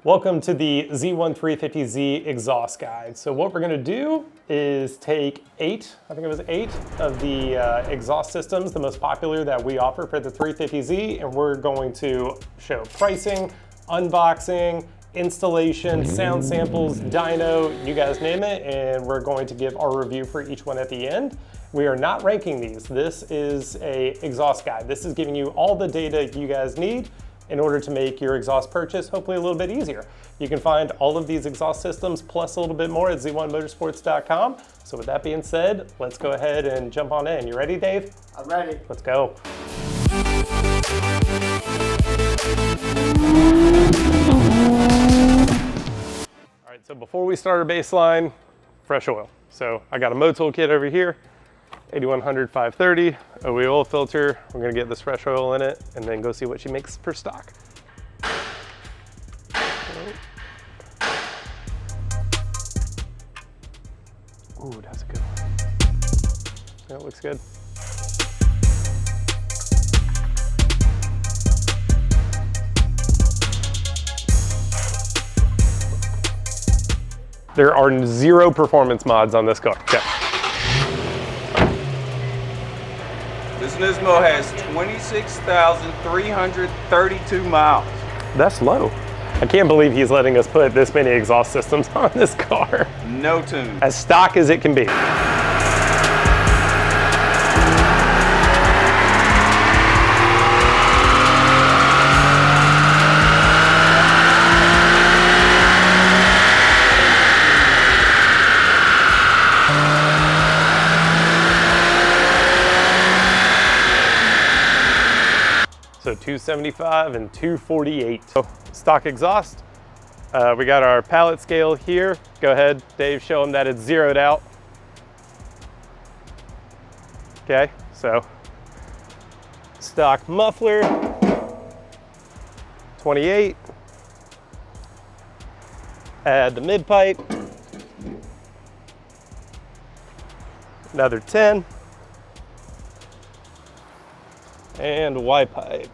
Welcome to the Z1350Z exhaust guide. So what we're gonna do is take I think it was eight of the exhaust systems, the most popular that we offer for the 350Z, and we're going to show pricing, unboxing, installation, sound samples, dyno, you guys name it, and we're going to give our review for each one at the end. We are not ranking these. This is a exhaust guide. This is giving you all the data you guys need in order to make your exhaust purchase hopefully a little bit easier. You can find all of these exhaust systems plus a little bit more at z1motorsports.com. So with that being said, let's go ahead and jump on in. You ready, Dave? I'm ready. Let's go. All right, so before we start our baseline, fresh oil. So I got a Motul kit over here, 8100 530, OE oil filter. We're gonna get this fresh oil in it and then go see what she makes for stock. Ooh, that's a good one. That looks good. There are 0 performance mods on this car. Okay. This Nismo has 26,332 miles. That's low. I can't believe he's letting us put this many exhaust systems on this car. No tune. As stock as it can be. So 275 and 248. So stock exhaust. We got our pallet scale here. Go ahead, Dave, show them that it's zeroed out. Okay, so stock muffler, 28. Add the mid pipe, another 10. And Y pipe.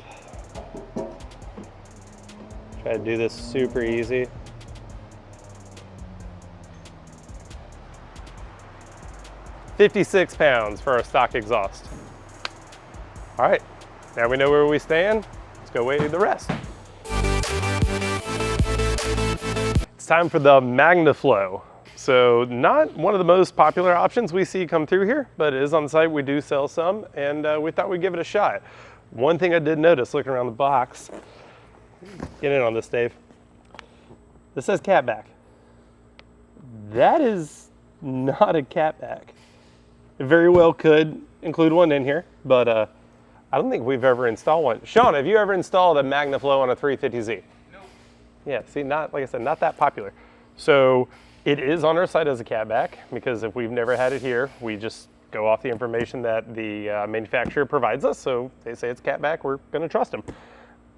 Try to do this super easy. £56 for our stock exhaust. All right, now we know where we stand. Let's go weigh the rest. It's time for the Magnaflow. So not one of the most popular options we see come through here, but it is on the site. We do sell some, and we thought we'd give it a shot. One thing I did notice looking around the box, get in on this, Dave. This says catback. That is not a catback. It very well could include one in here, but I don't think we've ever installed one. Sean, have you ever installed a Magnaflow on a 350Z? Nope. Yeah, see, not, like I said, not that popular. So it is on our site as a catback, because if we've never had it here, we just go off the information that the manufacturer provides us. So they say it's catback, we're gonna trust them.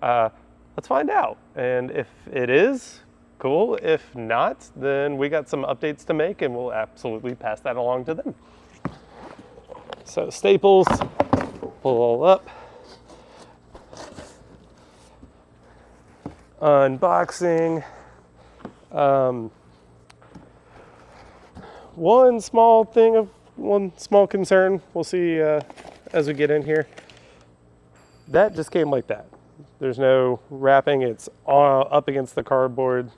Let's find out. And if it is, cool. If not, then we got some updates to make and we'll absolutely pass that along to them. So staples, pull all up. Unboxing. One small concern we'll see as we get in here. That just came like that. There's no wrapping. It's all up against the cardboard.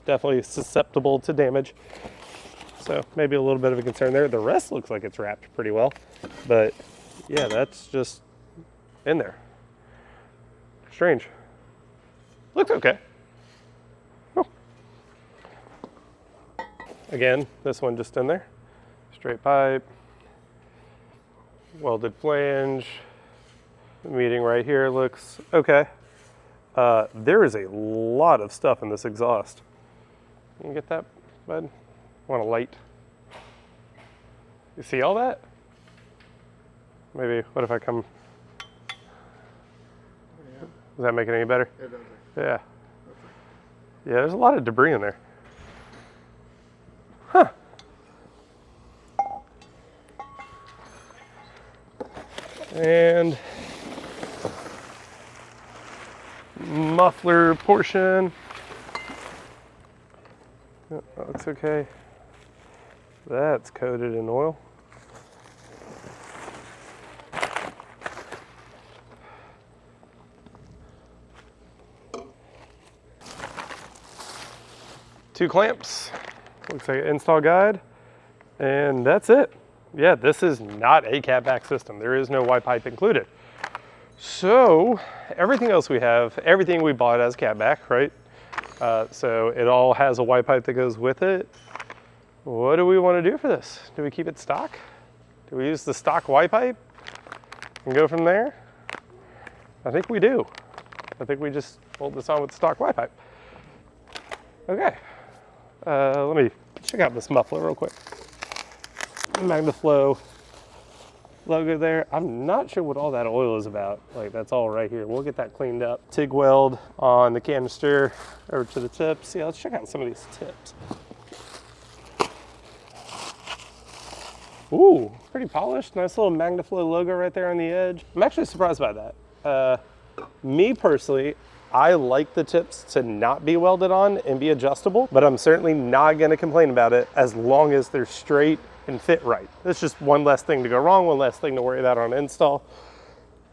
Definitely susceptible to damage. So maybe a little bit of a concern there. The rest looks like it's wrapped pretty well, but yeah, that's just in there. Strange. Looks okay. Oh. Again, this one just in there. Straight pipe, welded flange. The meeting right here looks okay. There is a lot of stuff in this exhaust. Can you get that, bud? Want a light? You see all that? Maybe, what if I come? Yeah. Does that make it any better? It does. Yeah. Yeah, there's a lot of debris in there. Huh. And muffler portion. That looks okay. That's coated in oil. Two clamps, looks like an install guide, and that's it. Yeah, this is not a catback system. There is no Y pipe included. So everything else we have, everything we bought as catback, right? So it all has a Y pipe that goes with it. What do we want to do for this? Do we keep it stock? Do we use the stock Y pipe and go from there? I think we do. I think we just bolt this on with the stock Y pipe. Okay. Let me check out this muffler real quick. Magnaflow logo there. I'm not sure what all that oil is about. Like, that's all right here. We'll get that cleaned up. TIG weld on the canister over to the tips. Yeah, let's check out some of these tips. Ooh, pretty polished. Nice little Magnaflow logo right there on the edge. I'm actually surprised by that. Me personally, I like the tips to not be welded on and be adjustable, but I'm certainly not gonna complain about it as long as they're straight and fit right. It's just one less thing to go wrong, one less thing to worry about on install.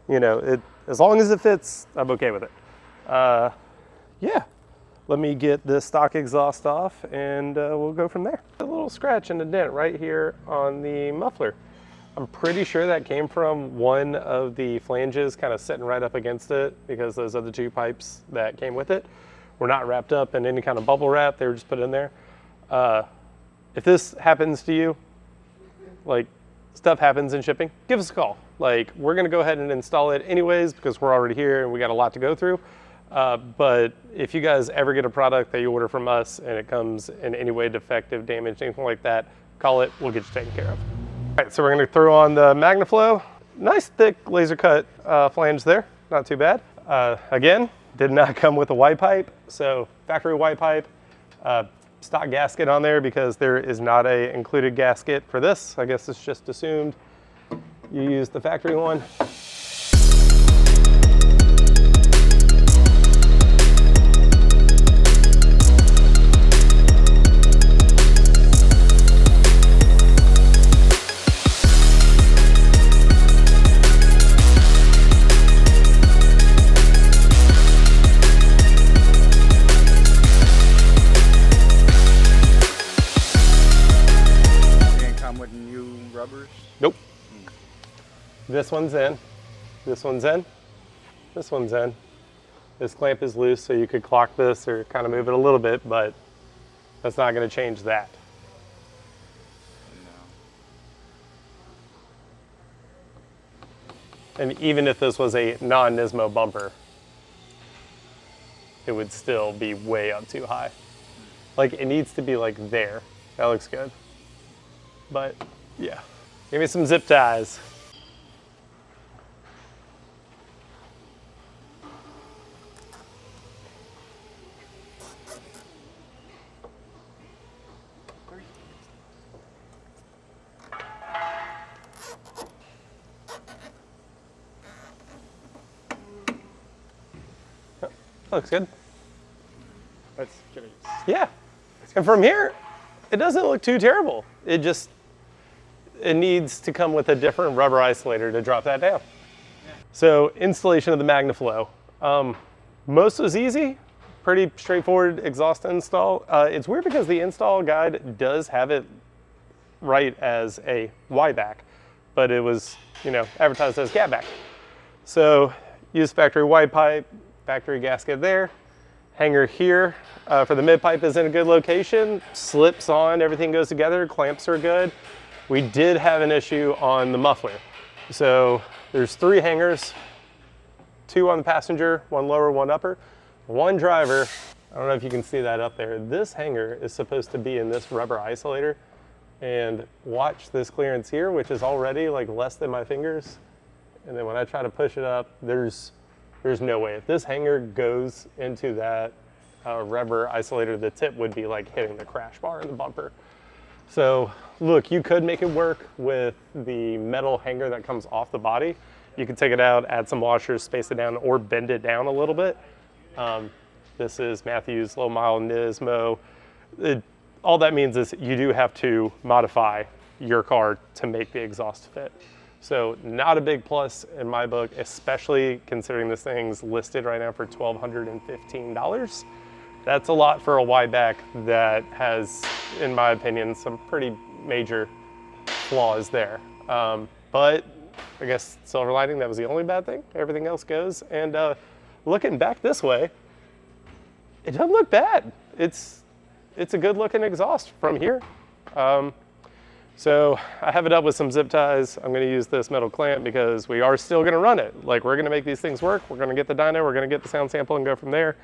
You know, as long as it fits, I'm okay with it. Yeah, let me get this stock exhaust off and we'll go from there. A little scratch and a dent right here on the muffler. I'm pretty sure that came from one of the flanges kind of sitting right up against it because those other two pipes that came with it were not wrapped up in any kind of bubble wrap. They were just put in there. If this happens to you, like stuff happens in shipping, give us a call. Like, we're gonna go ahead and install it anyways because we're already here and we got a lot to go through. But if you guys ever get a product that you order from us and it comes in any way defective, damaged, anything like that, call it, we'll get you taken care of. All right, so we're gonna throw on the Magnaflow. Nice thick laser cut flange there, not too bad. Again, did not come with a Y pipe, so factory Y pipe. Stock gasket on there because there is not a included gasket for this. I guess it's just assumed you use the factory one. Nope. This one's in, this one's in, this one's in. This clamp is loose, so you could clock this or kind of move it a little bit, but that's not going to change that. No. And even if this was a non-Nismo bumper, it would still be way up too high. Like, it needs to be like there. That looks good. But yeah. Give me some zip ties. Oh, looks good. That's Jimmy's. Yeah. And from here, it doesn't look too terrible. It needs to come with a different rubber isolator to drop that down. Yeah. So installation of the Magnaflow. Most was easy, pretty straightforward exhaust install. It's weird because the install guide does have it right as a Y back, but it was, you know, advertised as catback. So use factory Y pipe, factory gasket there. Hanger here for the mid pipe is in a good location. Slips on, everything goes together, clamps are good. We did have an issue on the muffler. So there's 3 hangers, 2 on the passenger, 1 lower, 1 upper, 1 driver. I don't know if you can see that up there. This hanger is supposed to be in this rubber isolator, and watch this clearance here, which is already like less than my fingers. And then when I try to push it up, there's no way. If this hanger goes into that rubber isolator, the tip would be like hitting the crash bar in the bumper. So look, you could make it work with the metal hanger that comes off the body. You could take it out, add some washers, space it down, or bend it down a little bit. This is Matthew's low mile Nismo. all that means is you do have to modify your car to make the exhaust fit. So not a big plus in my book, especially considering this thing's listed right now for $1,215. That's a lot for a Y-back that has, in my opinion, some pretty major flaws there. But I guess silver lining, that was the only bad thing. Everything else goes. And looking back this way, it doesn't look bad. It's a good looking exhaust from here. So I have it up with some zip ties. I'm gonna use this metal clamp because we are still gonna run it. Like, we're gonna make these things work. We're gonna get the dyno, we're gonna get the sound sample and go from there.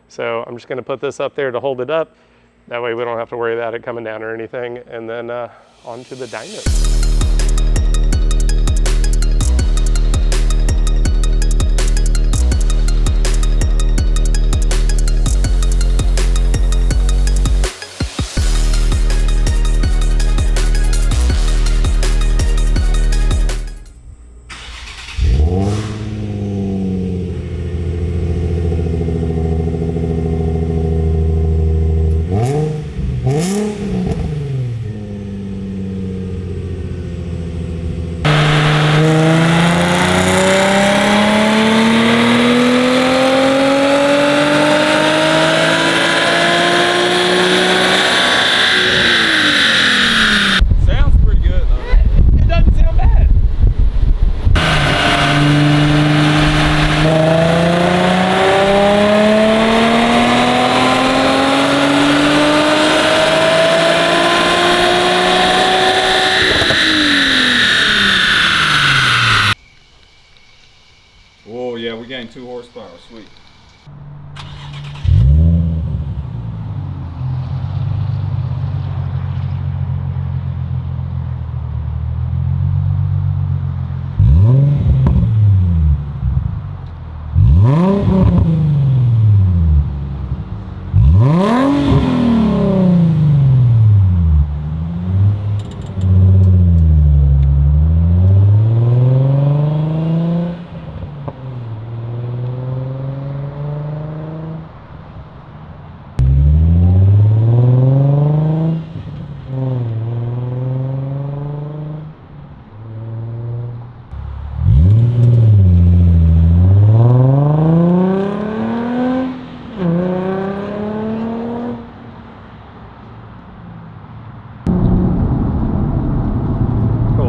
So I'm just gonna put this up there to hold it up. That way we don't have to worry about it coming down or anything. And then on to the dyno. Oh yeah, we gained 2 horsepower, sweet.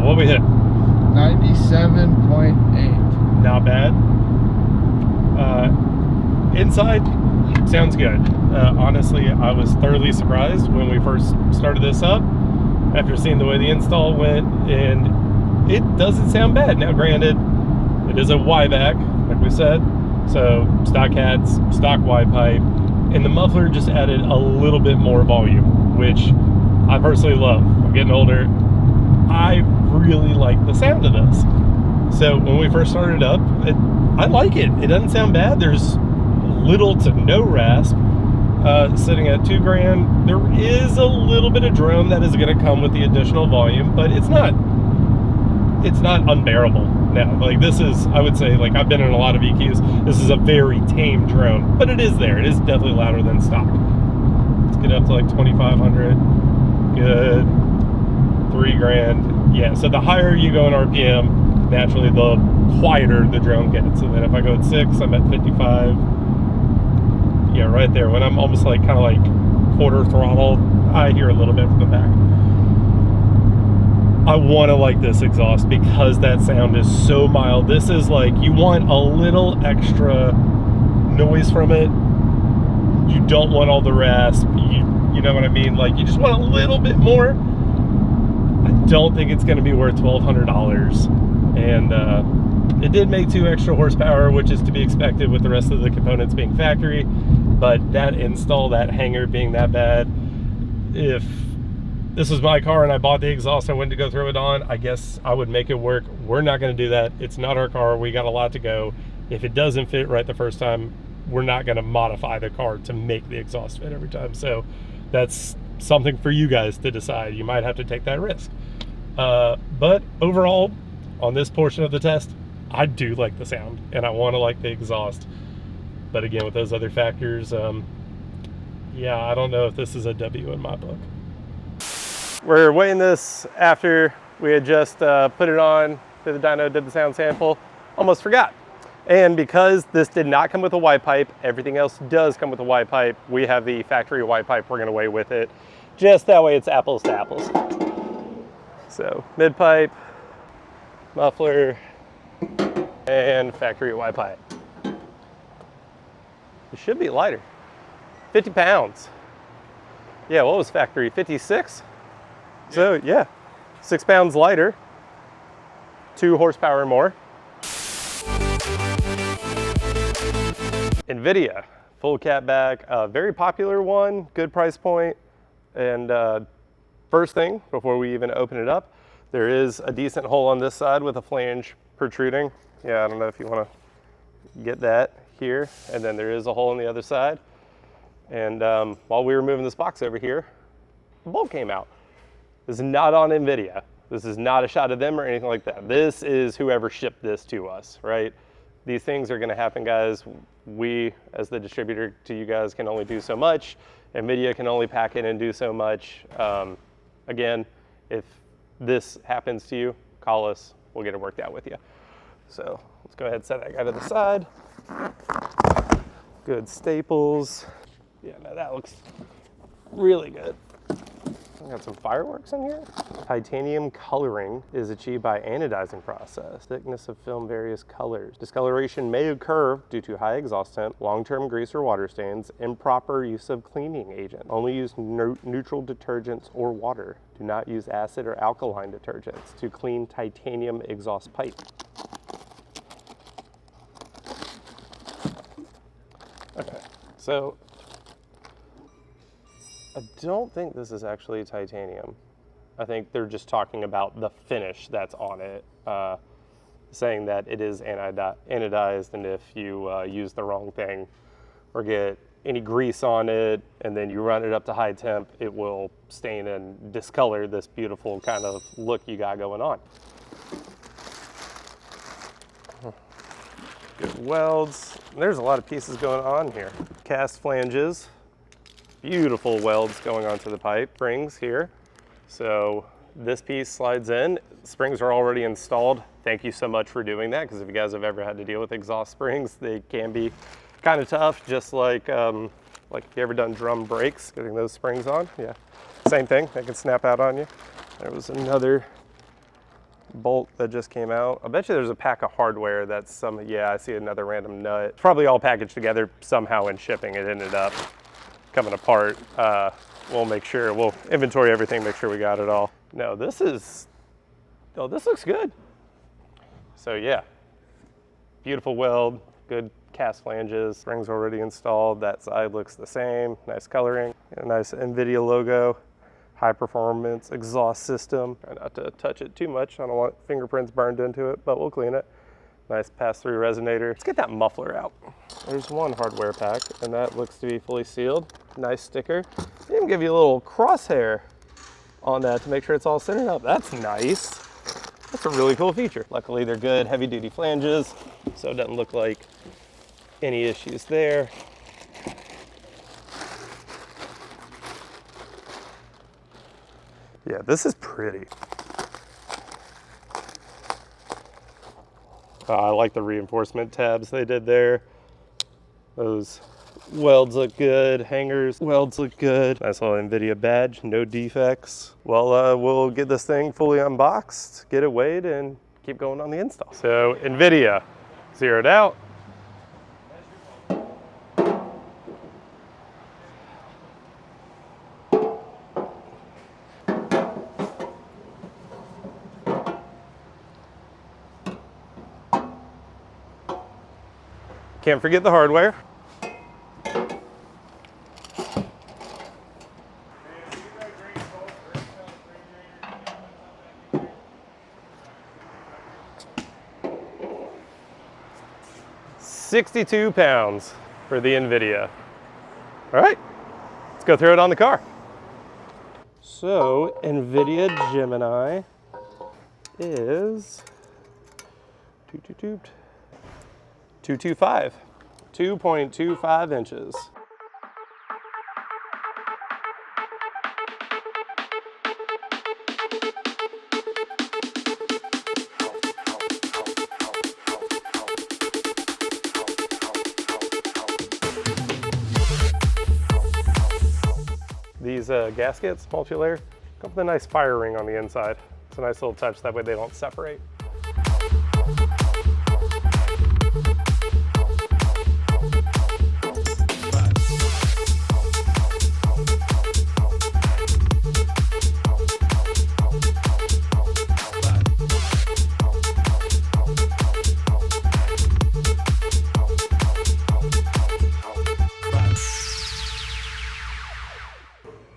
What we hit? 97.8. Not bad. Inside, sounds good. Honestly, I was thoroughly surprised when we first started this up after seeing the way the install went, and it doesn't sound bad. Now, granted, it is a Y-back, like we said, so stock hats, stock Y pipe, and the muffler just added a little bit more volume, which I personally love. I'm getting older. I really like the sound of this. So when we first started up, I like it. It doesn't sound bad. There's little to no rasp. Sitting at $2,000, there is a little bit of drone that is going to come with the additional volume, but it's not unbearable. Now, like, this is, I would say, like, I've been in a lot of EQs. This is a very tame drone, but it is there. It is definitely louder than stock. Let's get up to like 2,500. Good. $3,000. Yeah, so the higher you go in RPM, naturally the quieter the drone gets. So then if I go at 6, I'm at 55. Yeah, right there. When I'm almost like kind of like quarter throttle, I hear a little bit from the back. I want to like this exhaust because that sound is so mild. This is like, you want a little extra noise from it. You don't want all the rasp. You know what I mean? Like, you just want a little bit more. I don't think it's going to be worth $1,200. And it did make 2 extra horsepower, which is to be expected with the rest of the components being factory. But that install, that hanger being that bad, if this was my car and I bought the exhaust, I went to go throw it on, I guess I would make it work. We're not going to do that. It's not our car. We got a lot to go. If it doesn't fit right the first time, we're not going to modify the car to make the exhaust fit every time. So that's something for you guys to decide. You might have to take that risk. But overall, on this portion of the test, I do like the sound and I want to like the exhaust. But again, with those other factors, yeah, I don't know if this is a W in my book. We're weighing this after we had just put it on, did the dyno, did the sound sample, almost forgot. And because this did not come with a Y pipe, everything else does come with a Y pipe. We have the factory Y pipe we're gonna weigh with it. Just that way it's apples to apples. So mid pipe, muffler, and factory Y pipe. It should be lighter, 50 pounds. Yeah, what was factory, 56? So yeah, 6 pounds lighter, 2 horsepower more. Invidia, full cat back, very popular one, good price point. And first thing, before we even open it up, there is a decent hole on this side with a flange protruding. Yeah, I don't know if you want to get that here. And then there is a hole on the other side. And while we were moving this box over here, the bolt came out. This is not on Invidia. This is not a shot of them or anything like that. This is whoever shipped this to us, right? These things are gonna happen, guys. We, as the distributor to you guys, can only do so much. Invidia can only pack it and do so much. Again, if this happens to you, call us, we'll get it worked out with you. So let's go ahead and set that guy to the side. Good staples. Yeah, no, that looks really good. I got some fireworks in here. Titanium coloring is achieved by anodizing process. Thickness of film, various colors. Discoloration may occur due to high exhaust temp, long-term grease or water stains, improper use of cleaning agent. Only use neutral detergents or water. Do not use acid or alkaline detergents to clean titanium exhaust pipe. Okay, so I don't think this is actually titanium. I think they're just talking about the finish that's on it, saying that it is anodized, and if you use the wrong thing or get any grease on it and then you run it up to high temp, it will stain and discolor this beautiful kind of look you got going on. Good welds. There's a lot of pieces going on here. Cast flanges. Beautiful welds going onto the pipe. Springs here. So this piece slides in. Springs are already installed. Thank you so much for doing that, because if you guys have ever had to deal with exhaust springs, they can be kind of tough, just like if you ever done drum brakes, getting those springs on. Yeah, same thing. They can snap out on you. There was another bolt that just came out. I bet you there's a pack of hardware that's yeah, I see another random nut. It's probably all packaged together somehow in shipping. It ended up coming apart. We'll make sure, we'll inventory everything, make sure we got it all. No, this looks good. So yeah, beautiful weld, good cast flanges, springs already installed. That side looks the same, nice coloring, a nice Invidia logo, high performance exhaust system. Try not to touch it too much. I don't want fingerprints burned into it, but we'll clean it. Nice pass-through resonator. Let's get that muffler out. There's one hardware pack, and that looks to be fully sealed. Nice sticker. They even give you a little crosshair on that to make sure it's all centered up. That's nice. That's a really cool feature. Luckily, they're good heavy-duty flanges, so it doesn't look like any issues there. Yeah, this is pretty. I like the reinforcement tabs they did there. Those welds look good. Hangers, welds look good. Nice little Invidia badge, no defects. Well, we'll get this thing fully unboxed, get it weighed, and keep going on the install. So Invidia, zeroed out. Can't forget the hardware. $62 for the Invidia. All right, let's go throw it on the car. So Invidia Gemini is 2.25 inches. these gaskets, multi-layer, come with a nice fire ring on the inside. It's a nice little touch, that way they don't separate.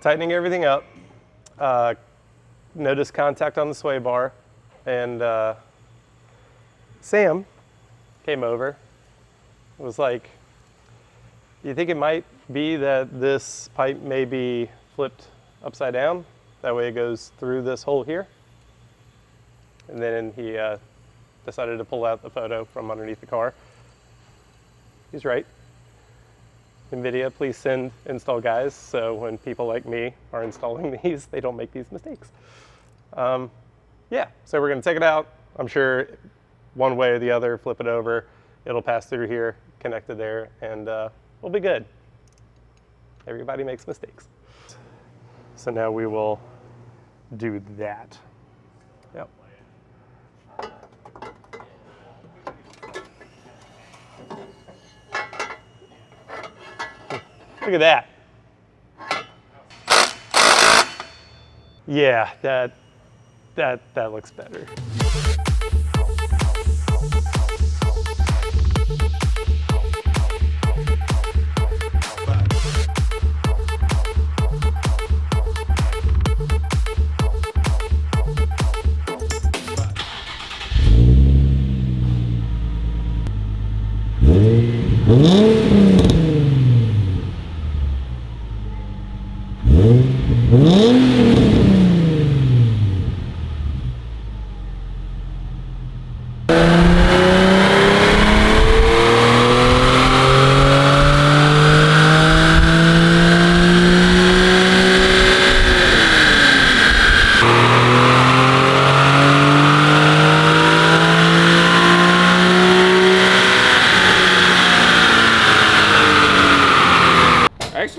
Tightening everything up, notice contact on the sway bar, and Sam came over, was like, you think it might be that this pipe may be flipped upside down? That way it goes through this hole here. And then he decided to pull out the photo from underneath the car. He's right. Invidia, please send install guys, so when people like me are installing these, they don't make these mistakes. Yeah, so we're gonna take it out. I'm sure one way or the other, flip it over, it'll pass through here, connect it there, and we'll be good. Everybody makes mistakes. So now we will do that. Yep. Look at that. Yeah, that looks better.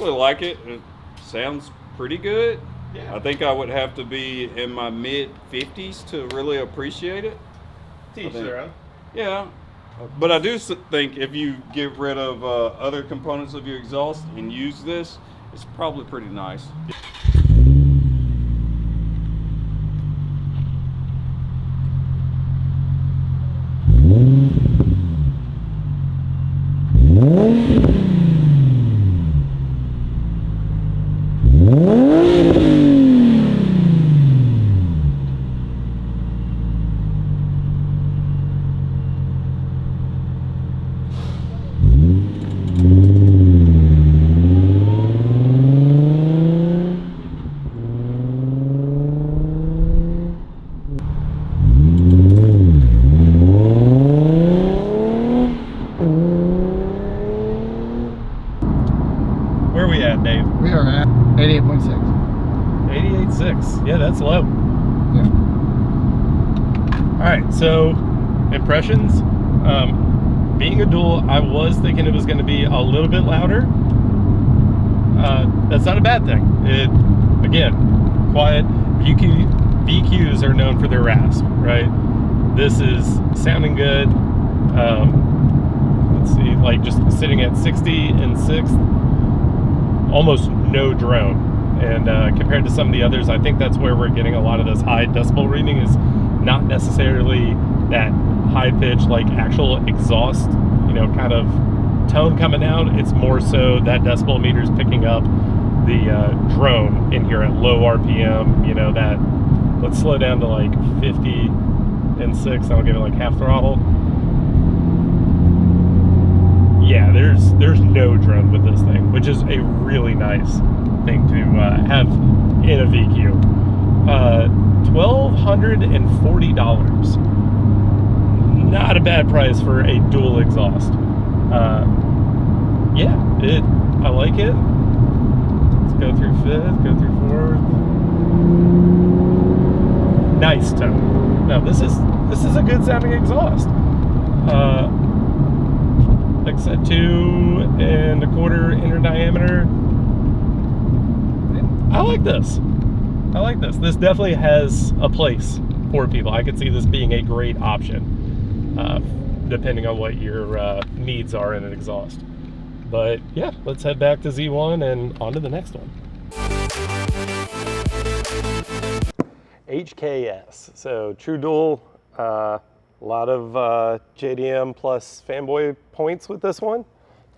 Like it. It sounds pretty good. Yeah. I think I would have to be in my mid-50s to really appreciate it. Teach their own. Yeah, but I do think if you get rid of other components of your exhaust and use this, it's probably pretty nice. Where are we at, Dave? We are at 88.6. 88.6. Yeah, that's low. Yeah. All right, so impressions. Being a dual, I was thinking it was going to be a little bit louder. That's not a bad thing. It, again, quiet. VQs are known for their rasp, right? This is sounding good. Let's see, like just sitting at 60 and 6th, almost no drone. And compared to some of the others, I think that's where we're getting a lot of this high decibel reading, is not necessarily that high pitch, like actual exhaust, you know, kind of tone coming out. It's more so that decibel meter's picking up the drone in here at low RPM, you know, that, let's slow down to like 50 and 6, I'll give it like half throttle. Yeah, there's no drone with this thing, which is a really nice thing to have in a VQ. $1,240. Not a bad price for a dual exhaust. Yeah, I like it. Let's go through 5th, go through 4th. Nice tone. Now this is a good sounding exhaust. Like I said, 2 1/4 inner diameter. I like this. I like this. This definitely has a place for people. I could see this being a great option, depending on what your needs are in an exhaust. But yeah, let's head back to Z1 and on to the next one. HKS, so true dual, a lot of JDM plus fanboy points with this one.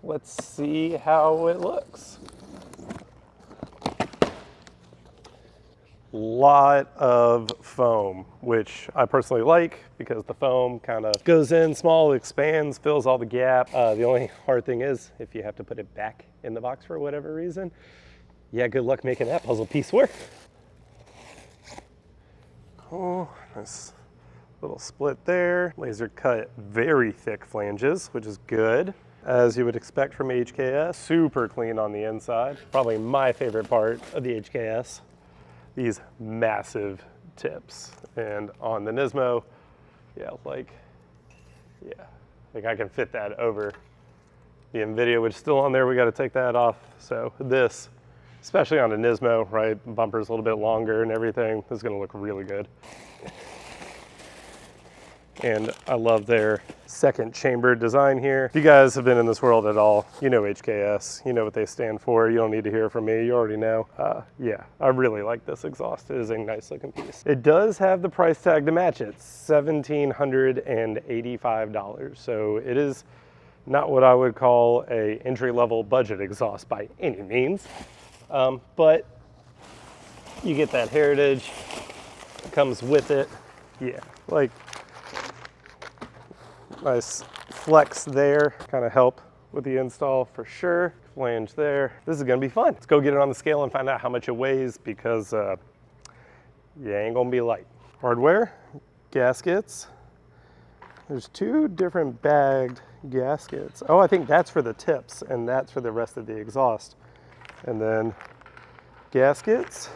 Let's see how it looks. Lot of foam, which I personally like because the foam kind of goes in small, expands, fills all the gap. The only hard thing is if you have to put it back in the box for whatever reason, yeah, good luck making that puzzle piece work. Cool, nice little split there. Laser cut, very thick flanges, which is good, as you would expect from HKS. Super clean on the inside. Probably my favorite part of the HKS. These massive tips. And on the Nismo, yeah, like I can fit that over the Invidia, which is still on there. We got to take that off. So this, especially on a Nismo, right? The bumper's a little bit longer and everything. This is going to look really good. And I love their second chamber design here. If you guys have been in this world at all, you know HKS, you know what they stand for. You don't need to hear from me, you already know. Yeah, I really like this exhaust. It is a nice looking piece. It does have the price tag to match it, $1,785. So it is not what I would call a entry-level budget exhaust by any means. But you get that heritage, it comes with it. Yeah, like, nice flex there, kind of help with the install for sure. Flange there. This is gonna be fun. Let's go get it on the scale and find out how much it weighs because you ain't gonna be light. Hardware, gaskets. There's two different bagged gaskets. Oh, I think that's for the tips and that's for the rest of the exhaust. And then gaskets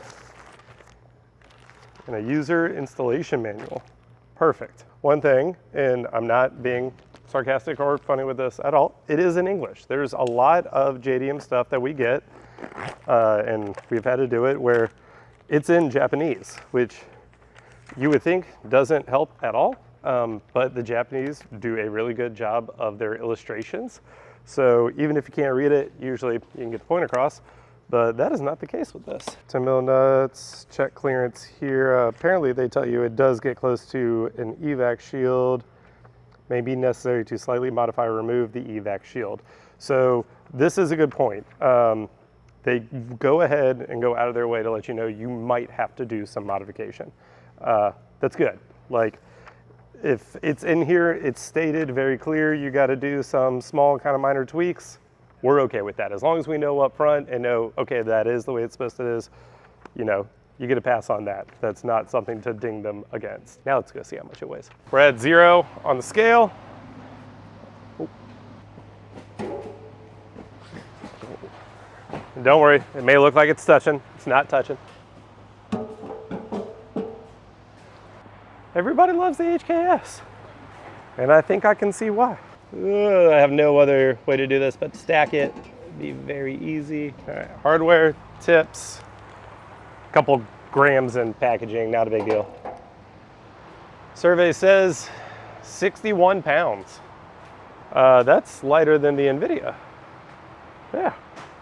and a user installation manual. Perfect. One thing, and I'm not being sarcastic or funny with this at all, it is in English. There's a lot of JDM stuff that we get, and we've had to do it where it's in Japanese, which you would think doesn't help at all, but the Japanese do a really good job of their illustrations. So even if you can't read it, usually you can get the point across. But that is not the case with this. 10 mil nuts, check clearance here. Apparently they tell you it does get close to an evac shield. May be necessary to slightly modify or remove the evac shield. So this is a good point. They go ahead and go out of their way to let you know you might have to do some modification. That's good. Like, if it's in here, it's stated very clear, you gotta do some small kind of minor tweaks. We're okay with that. As long as we know up front and know, okay, that is the way it's supposed to is, you know, you get a pass on that. That's not something to ding them against. Now let's go see how much it weighs. We're at 0 on the scale. And don't worry, it may look like it's touching. It's not touching. Everybody loves the HKS. And I think I can see why. I have no other way to do this but stack it. It'd be very easy. All right, hardware, tips, a couple grams in packaging, not a big deal. Survey says 61 pounds. That's lighter than the Invidia. Yeah,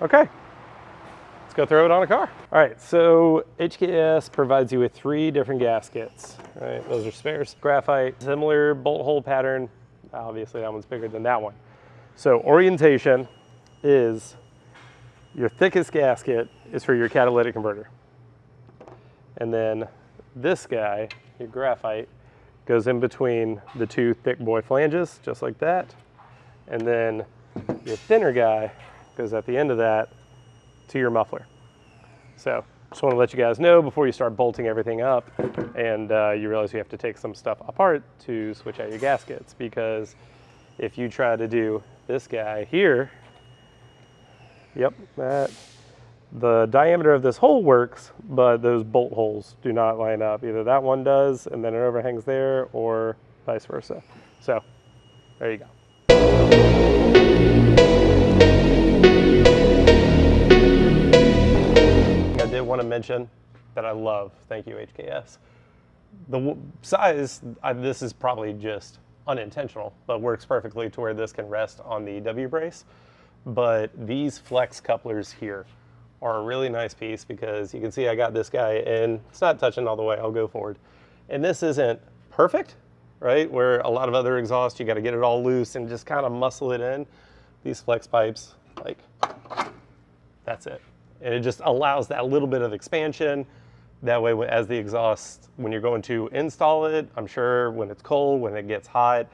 okay. Let's go throw it on a car. All right, so HKS provides you with 3 different gaskets. All right, those are spares. Graphite, similar bolt hole pattern. Obviously that one's bigger than that one. So orientation is your thickest gasket is for your catalytic converter. And then this guy, your graphite, goes in between the 2 thick boy flanges, just like that. And then your thinner guy goes at the end of that to your muffler. So just want to let you guys know before you start bolting everything up and you realize you have to take some stuff apart to switch out your gaskets, because if you try to do this guy here, yep, the diameter of this hole works, but those bolt holes do not line up. Either that one does and then it overhangs there, or vice versa. So there you go. I did want to mention that I love, thank you HKS, the size, this is probably just unintentional, but works perfectly to where this can rest on the W brace. But these flex couplers here are a really nice piece because you can see I got this guy and it's not touching all the way, I'll go forward. And this isn't perfect, right? Where a lot of other exhausts, you got to get it all loose and just kind of muscle it in. These flex pipes, like, that's it. And it just allows that little bit of expansion. That way, as the exhaust, when you're going to install it, I'm sure when it's cold, when it gets hot,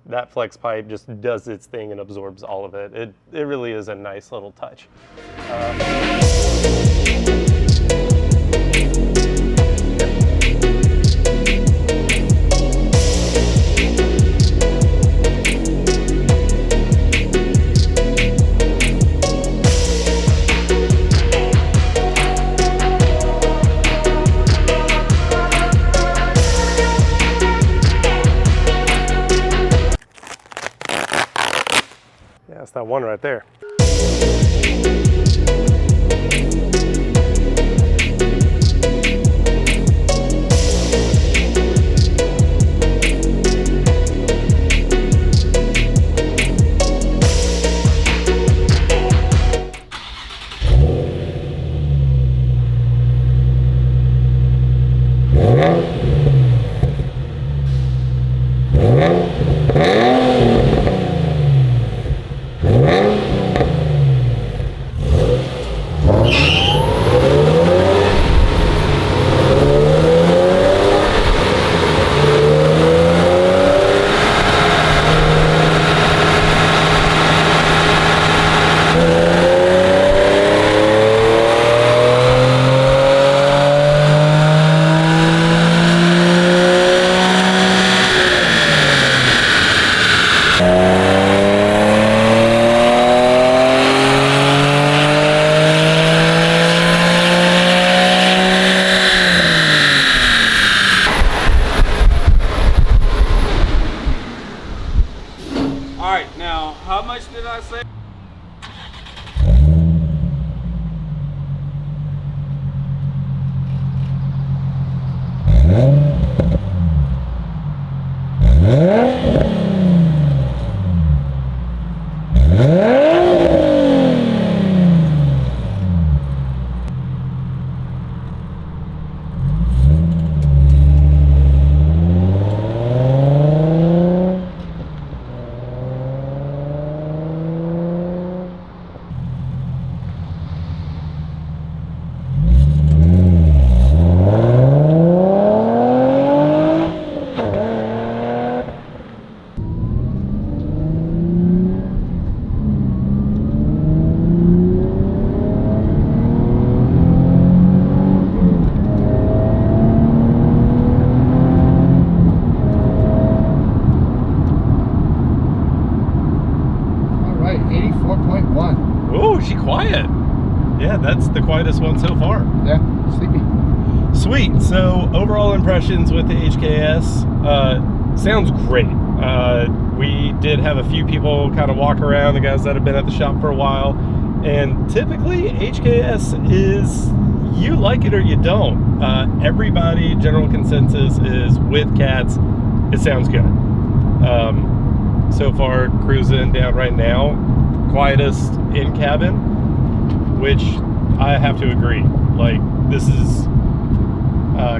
that flex pipe just does its thing and absorbs all of it. It really is a nice little touch. That's that one right there. That's the quietest one so far. Yeah, sleepy. Sweet. So overall impressions with the HKS, sounds great. We did have a few people kind of walk around, the guys that have been at the shop for a while, and typically HKS is you like it or you don't. Everybody, general consensus is with cats, it sounds good. So far, cruising down right now, quietest in cabin, which I have to agree. Like, this is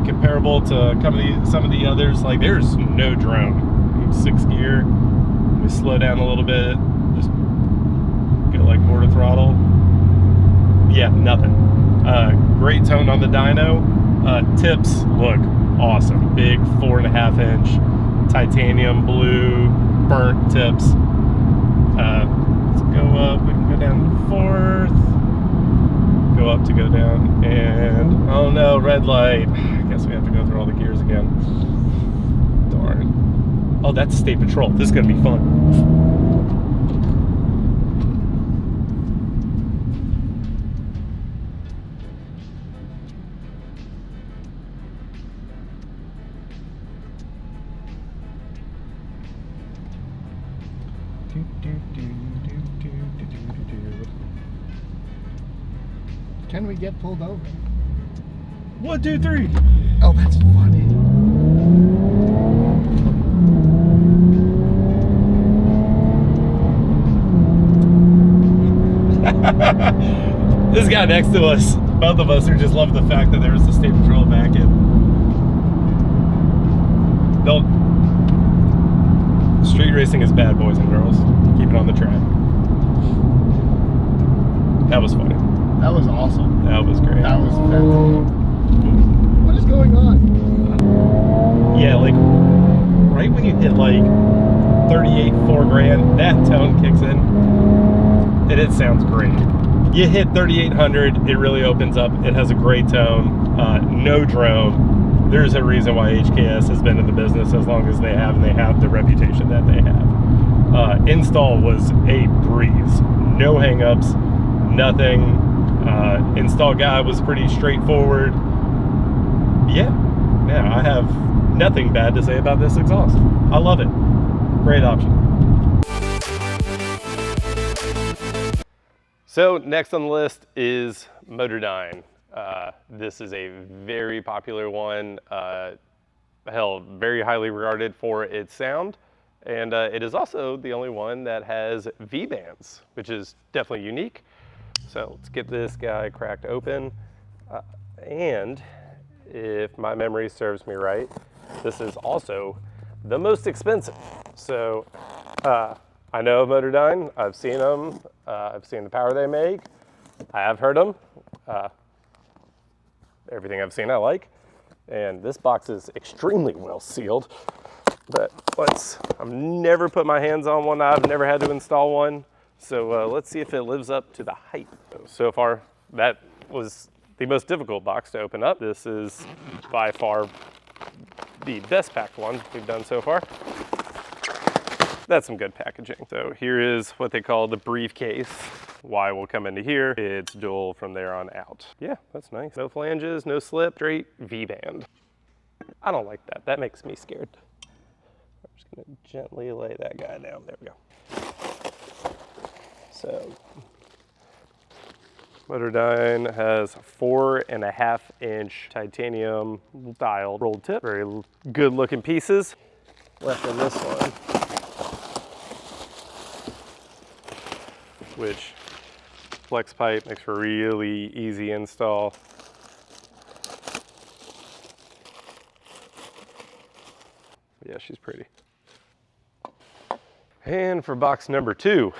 comparable to some of the others. Like, there's no drone. 6th gear. We slow down a little bit. Just go like quarter throttle. Yeah, nothing. Great tone on the dyno. Tips look awesome. Big 4.5 inch titanium blue burnt tips. Let's go up. We can go down to 4th. Go up to go down, and oh no, red light. I guess we have to go through all the gears again. Darn. Oh, that's state patrol. This is gonna be fun. Can we get pulled over? 1, 2, 3. Oh, that's funny. This guy next to us, both of us are just loving the fact that there was a state patrol back in. Don't. Street racing is bad, boys and girls. Keep it on the track. That was funny. That was awesome. That was great. That was fantastic. What is going on? Yeah, like right when you hit like 38, 4 grand, that tone kicks in and it sounds great. You hit 3800, it really opens up. It has a great tone, no drone. There's a reason why HKS has been in the business as long as they have, and they have the reputation that they have. Install was a breeze. No hang-ups, nothing. Install guide was pretty straightforward. Yeah, I have nothing bad to say about this exhaust. I love it. Great option. So next on the list is Motordyne. This is a very popular one. Hell, very highly regarded for its sound. And it is also the only one that has V-bands, which is definitely unique. So let's get this guy cracked open. And if my memory serves me right, this is also the most expensive. So I know Motordyne, I've seen them, I've seen the power they make, I have heard them. Everything I've seen I like. And this box is extremely well sealed. But I've never put my hands on one, I've never had to install one. So let's see if it lives up to the hype. So far, that was the most difficult box to open up. This is by far the best packed one we've done so far. That's some good packaging. So here is what they call the briefcase. Y will come into here. It's dual from there on out. Yeah, that's nice. No flanges, no slip, straight V-band. I don't like that. That makes me scared. I'm just gonna gently lay that guy down. There we go. So, Motordyne has 4.5-inch titanium dial rolled tip. Very good looking pieces. Left in this one, which flex pipe makes for really easy install. Yeah, she's pretty. And for box number 2,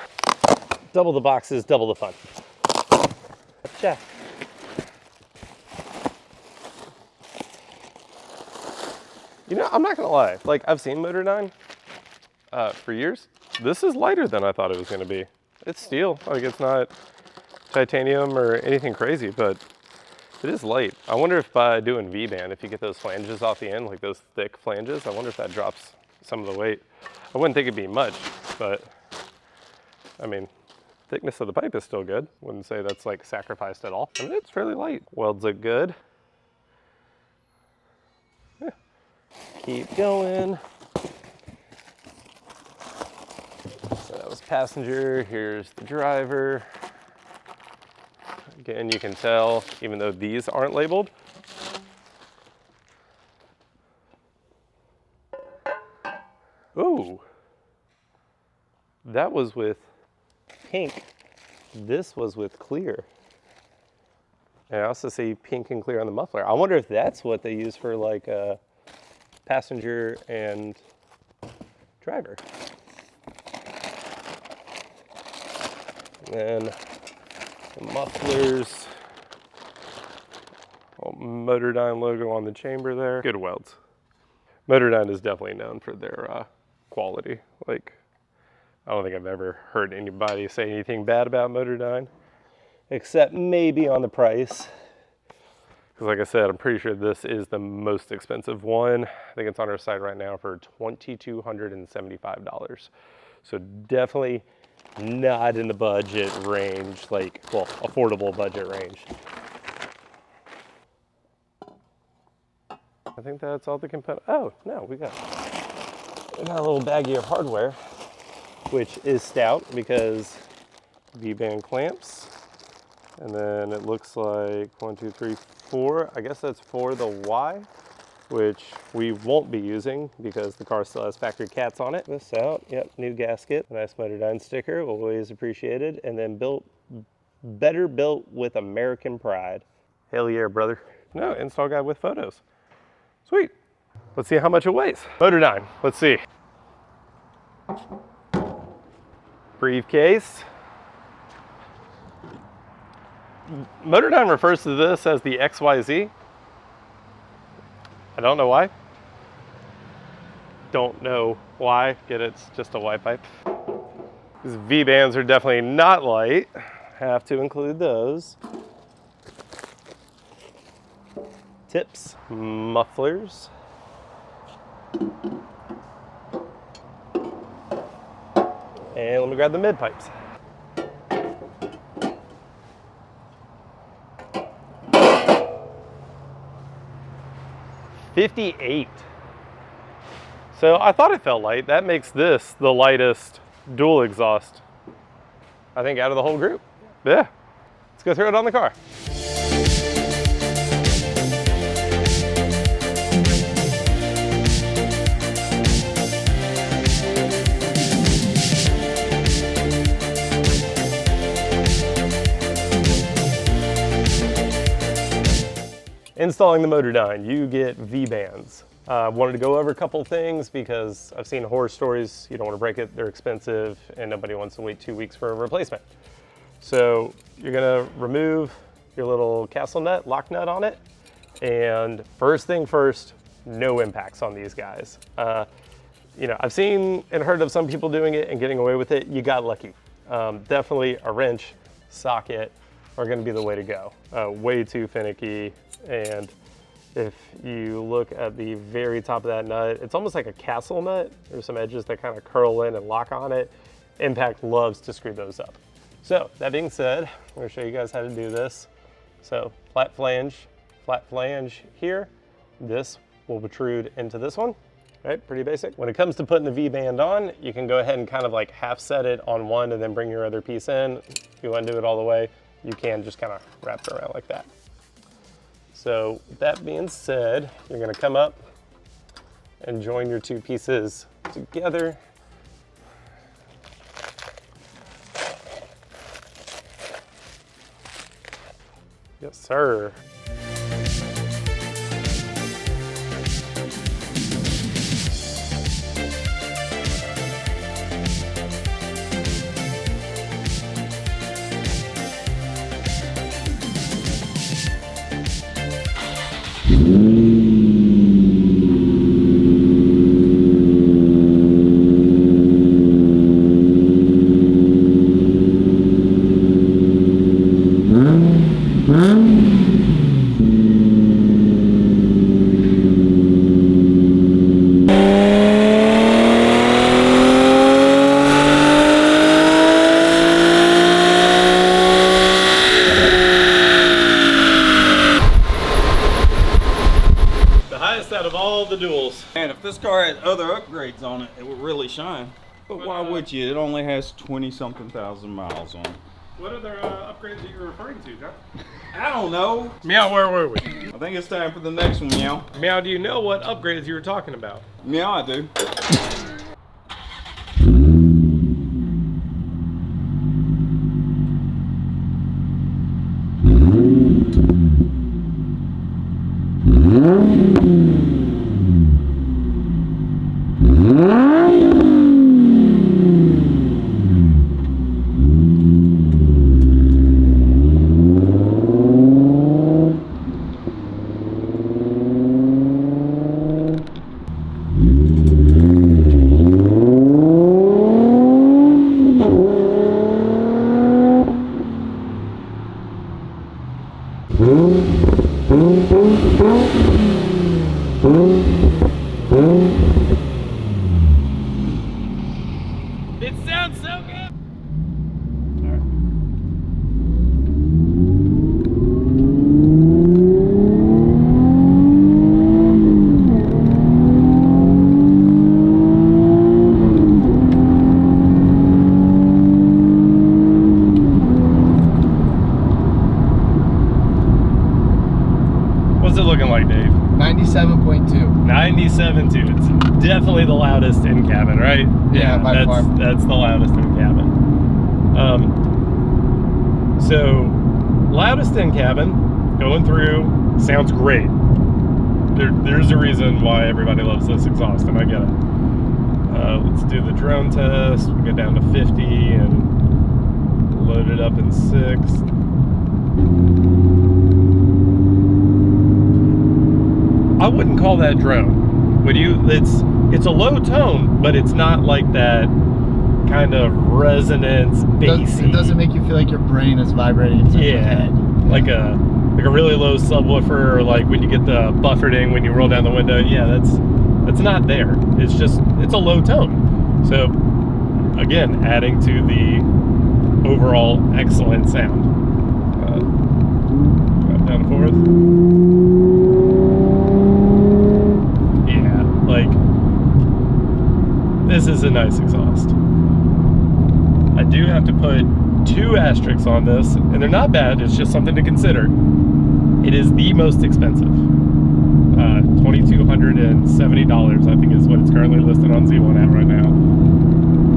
double the boxes, double the fun. Check. You know, I'm not gonna lie. Like, I've seen Motordyne for years. This is lighter than I thought it was gonna be. It's steel. Like, it's not titanium or anything crazy, but it is light. I wonder if by doing V-band, if you get those flanges off the end, like those thick flanges, I wonder if that drops some of the weight. I wouldn't think it'd be much, but I mean, thickness of the pipe is still good. Wouldn't say that's like sacrificed at all. I mean, it's fairly light. Welds look good. Yeah. Keep going. So that was passenger, here's the driver. Again, you can tell, even though these aren't labeled. Ooh, that was with pink. This was with clear. And I also see pink and clear on the muffler. I wonder if that's what they use for like passenger and driver. And the mufflers, Motordyne logo on the chamber there. Good welds. Motordyne is definitely known for their quality. Like, I don't think I've ever heard anybody say anything bad about Motordyne, except maybe on the price. Because like I said, I'm pretty sure this is the most expensive one. I think it's on our site right now for $2,275. So definitely not in the budget range, like, well, affordable budget range. I think that's all the components. Oh, no, we got a little baggie of hardware, which is stout because V-band clamps, And then it looks like 1, 2, 3, 4. I guess that's for the Y, which we won't be using because the car still has factory cats on it. This out, yep, new gasket, nice Motordyne sticker, always appreciated. And then better built with American pride. Hell yeah, brother. No, install guide with photos. Sweet. Let's see how much it weighs. Motordyne, let's see. Briefcase. Motordyne refers to this as the XYZ. I don't know why. Don't know why. Get it, it's just a Y pipe. These V-bands are definitely not light. Have to include those. Tips, mufflers. And let me grab the mid pipes. $58. So I thought it felt light. That makes this the lightest dual exhaust, I think, out of the whole group. Yeah. Let's go throw it on the car. Installing the Motordyne, you get V-bands. Wanted to go over a couple things because I've seen horror stories. You don't want to break it, they're expensive, and nobody wants to wait 2 weeks for a replacement. So you're gonna remove your little castle nut, lock nut on it, and first thing first, no impacts on these guys. You know, I've seen and heard of some people doing it and getting away with it. You got lucky. Definitely a wrench, socket are gonna be the way to go. Way too finicky. And if you look at the very top of that nut, it's almost like a castle nut. There's some edges that kind of curl in and lock on it. Impact loves to screw those up. So that being said, I'm gonna show you guys how to do this. So flat flange here. This will protrude into this one, right? Pretty basic. When it comes to putting the V-band on, you can go ahead and kind of like half set it on one and then bring your other piece in. If you want to do it all the way, you can just kind of wrap it around like that. So with that being said, you're gonna come up and join your two pieces together. Yes, sir. Out of all the duals. And if this car had other upgrades on it, it would really shine. But why would you? It only has 20-something thousand miles on it. What other upgrades are you referring to, John? I don't know. Meow, where were we? I think it's time for the next one, Meow. Meow, do you know what upgrades you were talking about? Meow, I do. What's it looking like, Dave? 97.2. 97.2. It's definitely the loudest in cabin, right? Yeah, by far. That's the loudest in cabin. So loudest in cabin, going through, sounds great. There's a reason why everybody loves this exhaust, and I get it. Let's do the drone test. We go down to 50 and load it up in 6th. I wouldn't call that drone. Would you? It's a low tone, but it's not like that kind of resonance, bassy. It doesn't make you feel like your brain is vibrating inside your head. Like a really low subwoofer, or like when you get the buffeting when you roll down the window. Yeah, that's not there. It's just, it's a low tone. So again, adding to the overall excellent sound. Drop down to 4th. Yeah, like this is a nice exhaust. I do have to put 2 asterisks on this, and they're not bad, it's just something to consider. It is the most expensive. $2,270, I think, is what it's currently listed on Z1 at right now.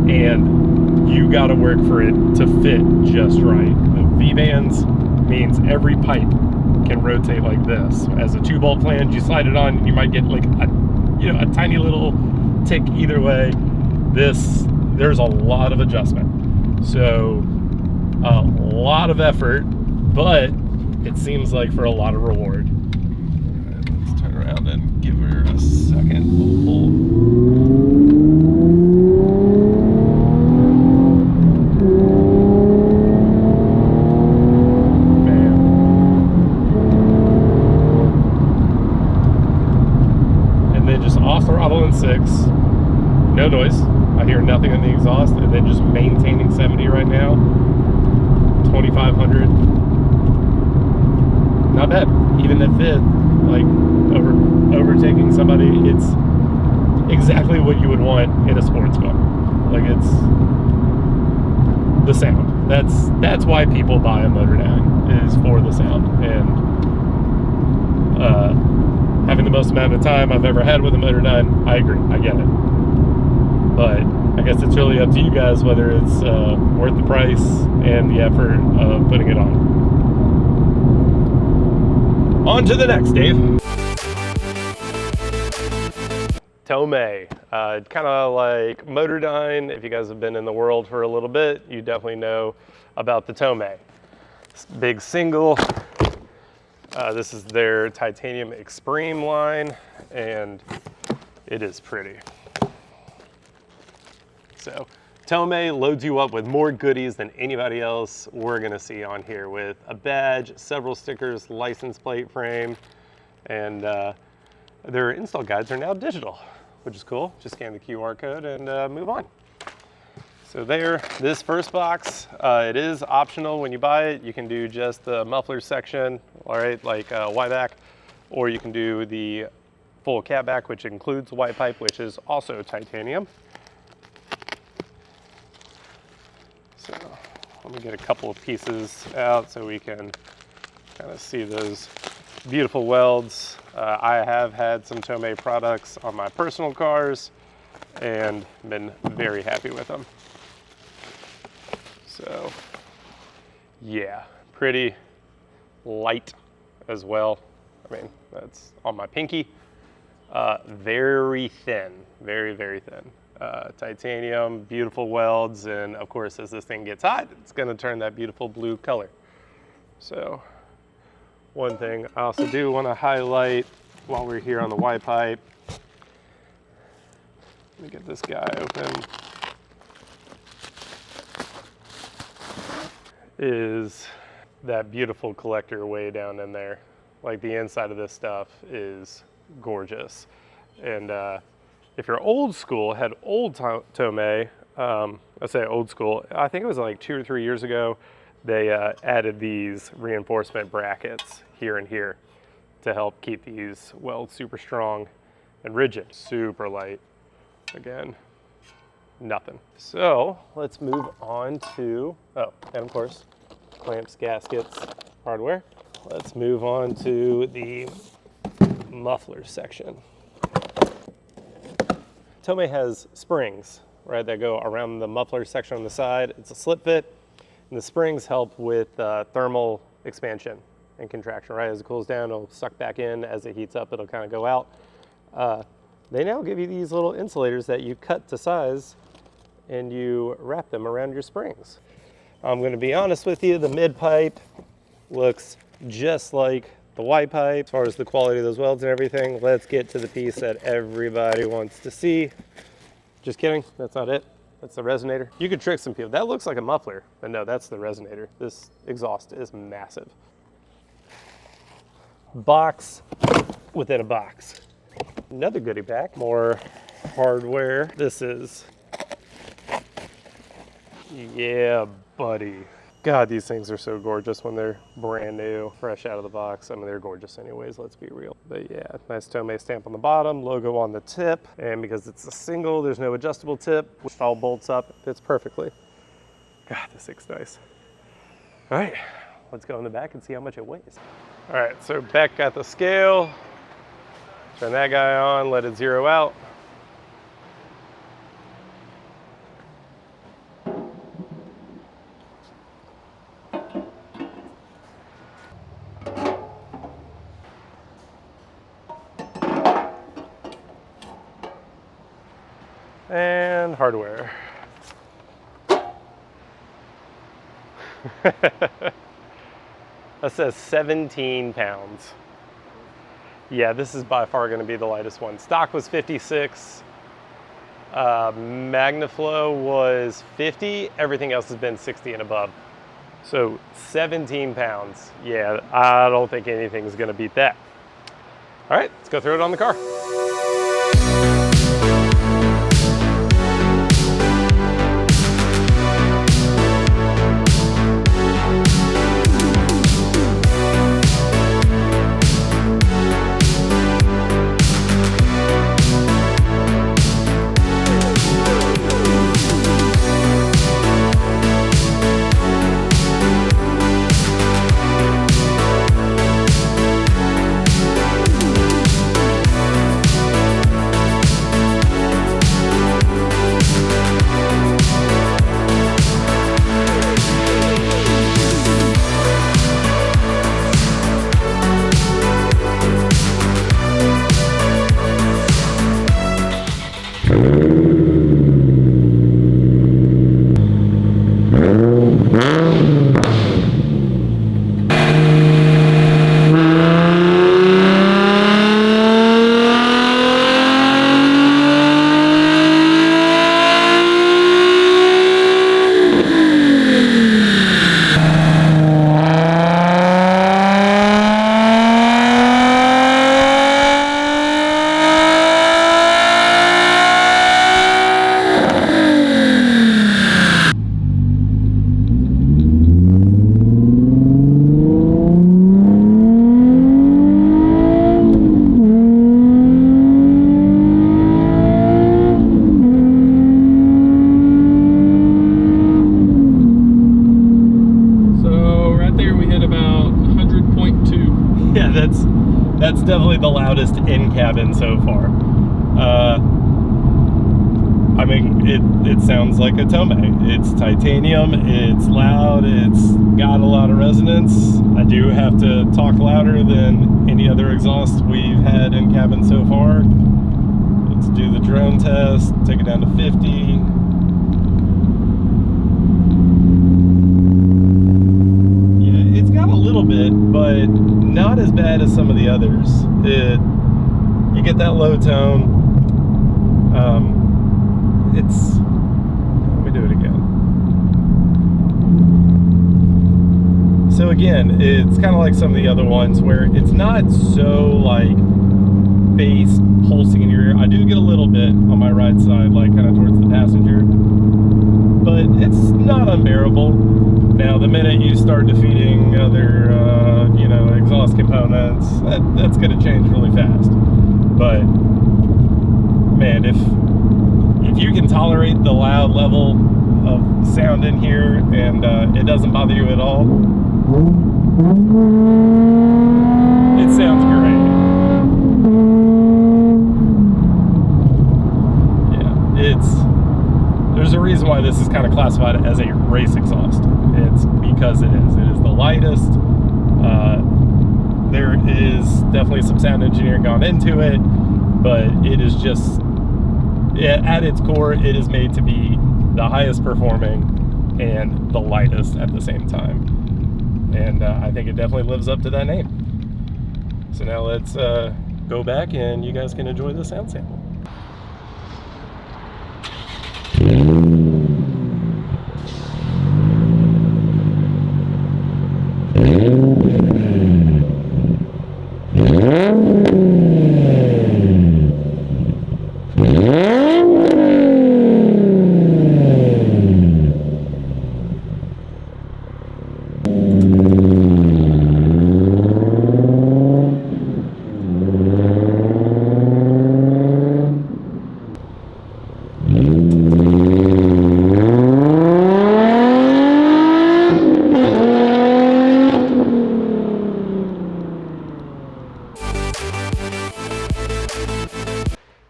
And you gotta work for it to fit just right. The V-bands means every pipe can rotate like this. As a 2-bolt flange, you slide it on, and you might get like a tiny little tick either way. There's a lot of adjustment. So a lot of effort, but it seems like for a lot of reward. Right, let's turn around and give her a second. Pull. Bam. And then just off throttle in 6. No noise. I hear nothing in the exhaust, and then just maintaining 70 right now. 2,500. Not bad. Even at 5th, like overtaking somebody, it's exactly what you would want in a sports car. Like, it's the sound. That's why people buy a Motordyne, is for the sound. And having the most amount of time I've ever had with a Motordyne, I agree. I get it. But I guess it's really up to you guys whether it's worth the price and the effort of putting it on. On to the next, Dave. Tomei, kind of like Motordyne. If you guys have been in the world for a little bit, you definitely know about the Tomei. Big single. This is their titanium Expreme line, and it is pretty. So Tomei loads you up with more goodies than anybody else we're gonna see on here, with a badge, several stickers, license plate frame, and their install guides are now digital, which is cool. Just scan the QR code and move on. So there, this first box, it is optional when you buy it. You can do just the muffler section, all right, like Y-back, or you can do the full cab back, which includes white pipe, which is also titanium. So let me get a couple of pieces out so we can kind of see those beautiful welds. I have had some Tomei products on my personal cars and been very happy with them. So yeah, pretty light as well. I mean, that's on my pinky. Very thin, very, very thin. Titanium, beautiful welds, and of course as this thing gets hot, it's going to turn that beautiful blue color. So one thing I also do want to highlight while we're here on the Y pipe, let me get this guy open, is that beautiful collector way down in there. Like, the inside of this stuff is gorgeous. And if you're old school, had old Tomei, I say old school, I think it was like 2 or 3 years ago, they added these reinforcement brackets here and here to help keep these welds super strong and rigid. Super light. Again, nothing. So let's move on to, oh, and of course, clamps, gaskets, hardware. Let's move on to the muffler section. Tomei has springs, right, that go around the muffler section on the side. It's a slip fit, and the springs help with thermal expansion and contraction, right? As it cools down, it'll suck back in. As it heats up, it'll kind of go out. They now give you these little insulators that you cut to size and you wrap them around your springs. I'm gonna be honest with you, the mid pipe looks just like the Y pipe as far as the quality of those welds and everything. Let's get to the piece that everybody wants to see. Just kidding, that's not it. That's the resonator. You could trick some people. That looks like a muffler, but no, that's the resonator. This exhaust is massive. Box within a box. Another goodie pack, more hardware. This is, yeah, buddy. God, these things are so gorgeous when they're brand new, fresh out of the box. I mean, they're gorgeous anyways, let's be real. But yeah, nice Tomei stamp on the bottom, logo on the tip. And because it's a single, there's no adjustable tip, which all bolts up, fits perfectly. God, this thing's nice. All right, let's go in the back and see how much it weighs. All right, so Beck got the scale. Turn that guy on, let it zero out. And hardware. That says 17 pounds. Yeah, this is by far going to be the lightest one. Stock was 56. Magnaflow was 50. Everything else has been 60 and above. So 17 pounds. Yeah, I don't think anything's going to beat that. All right, let's go throw it on the car. That's definitely the loudest in-cabin so far. I mean, it sounds like a Tomei. It's titanium, it's loud, it's got a lot of resonance. I do have to talk louder than any other exhaust we've had in cabin so far. Let's do the drone test, take it down to 50. Yeah, it's got a little bit, but not as bad as some of the others. You get that low tone. Let me do it again. So again, it's kind of like some of the other ones where it's not so like bass pulsing in your ear. I do get a little bit on my right side, like kind of towards the passenger, but it's not unbearable. Now, the minute you start defeating other, exhaust components, that's going to change really fast. But man, if you can tolerate the loud level of sound in here and it doesn't bother you at all, it sounds great. kind of classified as a race exhaust. It's because it is the lightest. There is definitely some sound engineering gone into it, but it is just, at its core, it is made to be the highest performing and the lightest at the same time. And I think it definitely lives up to that name. So now let's go back and you guys can enjoy the sound sample.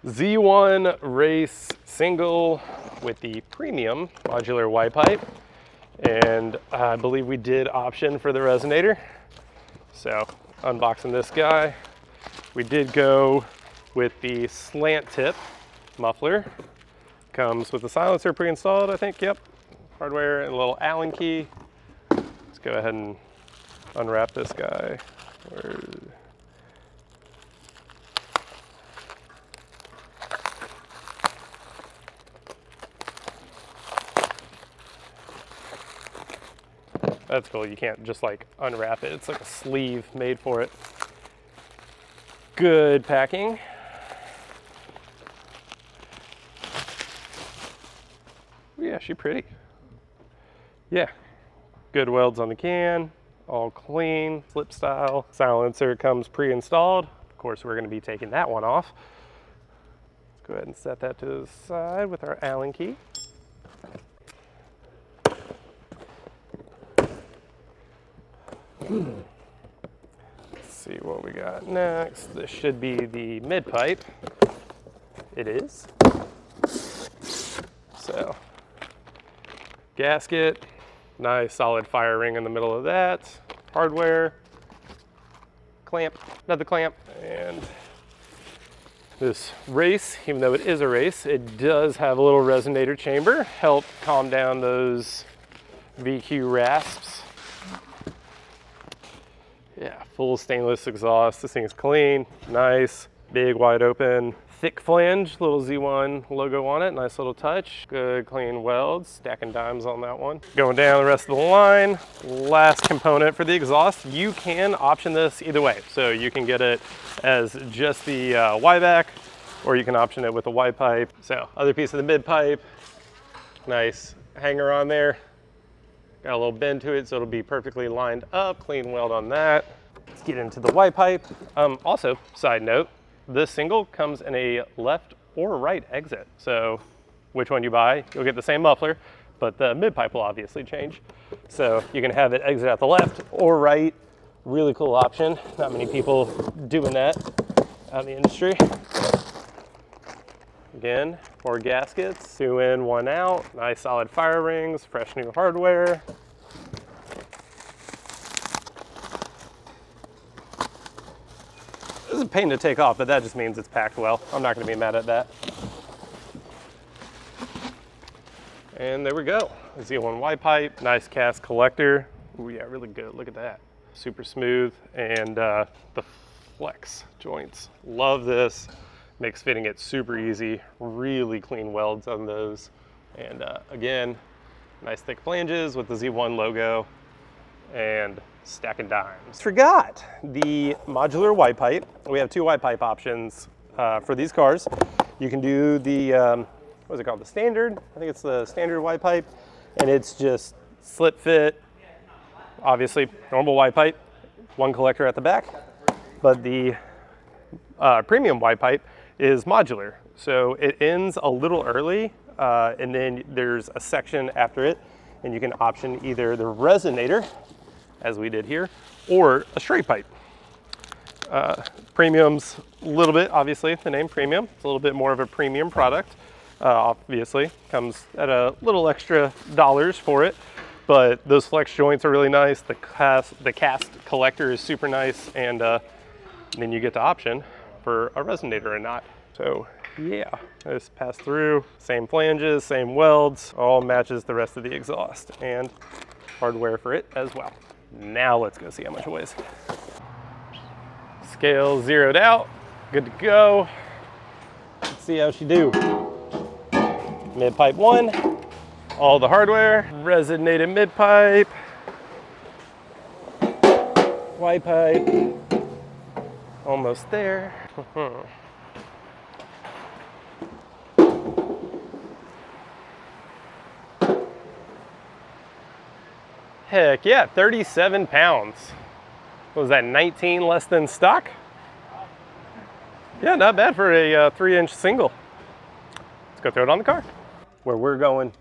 Z1 race single with the premium modular Y pipe, and I believe we did option for the resonator. So unboxing this guy, we did go with the slant tip muffler. Comes with the silencer pre-installed, I think. Yep, hardware and a little Allen key. Let's go ahead and unwrap this guy. That's cool. You can't just like unwrap it. It's like a sleeve made for it. Good packing. Yeah, she's pretty. Yeah, good welds on the can, all clean, flip style. Silencer comes pre-installed. Of course, we're going to be taking that one off. Let's go ahead and set that to the side with our Allen key. Let's see what we got next. This should be the mid pipe. It is. So, gasket, nice solid fire ring in the middle of that. Hardware, clamp, another clamp, and this race, even though it is a race, it does have a little resonator chamber, help calm down those VQ rasps. Yeah, full stainless exhaust. This thing's clean, nice, big, wide open, thick flange, little Z1 logo on it, nice little touch. Good clean welds, stacking dimes on that one. Going down the rest of the line, last component for the exhaust. You can option this either way. So you can get it as just the Y back, or you can option it with a Y pipe. So other piece of the mid pipe, nice hanger on there. Got a little bend to it, so it'll be perfectly lined up, clean weld on that. Let's get into the Y pipe. Also, side note, this single comes in a left or right exit. So which one you buy, you'll get the same muffler, but the mid pipe will obviously change. So you can have it exit at the left or right. Really cool option. Not many people doing that out in the industry. Again, 4 gaskets, 2 in, 1 out. Nice solid fire rings, fresh new hardware. This is a pain to take off, but that just means it's packed well. I'm not gonna be mad at that. And there we go. Z1 Y pipe, nice cast collector. Ooh, yeah, really good, look at that. Super smooth, and the flex joints. Love this. Makes fitting it super easy, really clean welds on those. And again, nice thick flanges with the Z1 logo and stacking dimes. Forgot the modular Y pipe. We have 2 Y pipe options for these cars. You can do the, what is it called? The standard, I think it's the standard Y pipe. And it's just slip fit, obviously normal Y pipe, 1 collector at the back. But the premium Y pipe is modular, so it ends a little early, and then there's a section after it, and you can option either the resonator, as we did here, or a straight pipe. Premium's a little bit, obviously, the name premium, it's a little bit more of a premium product. Obviously, comes at a little extra dollars for it, but those flex joints are really nice. The cast collector is super nice, and then you get the option for a resonator or not. So yeah, this pass through, same flanges, same welds, all matches the rest of the exhaust, and hardware for it as well. Now let's go see how much it weighs. Scale zeroed out, good to go. Let's see how she do. Mid pipe 1, all the hardware, resonated mid pipe, Y pipe, almost there. Heck yeah, 37 pounds. What was that, 19 less than stock? Yeah, not bad for a 3-inch single. Let's go throw it on the car. Where we're going,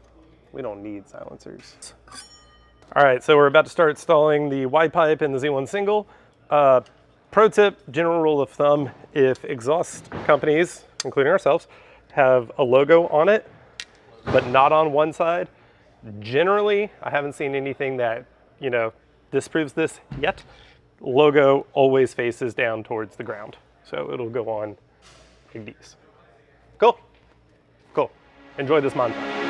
we don't need silencers. All right, so we're about to start installing the Y pipe in the Z1 single. Pro tip, general rule of thumb, if exhaust companies, including ourselves, have a logo on it, but not on one side, generally, I haven't seen anything that, you know, disproves this yet. Logo always faces down towards the ground. So it'll go on like these. Cool. Cool. Enjoy this montage.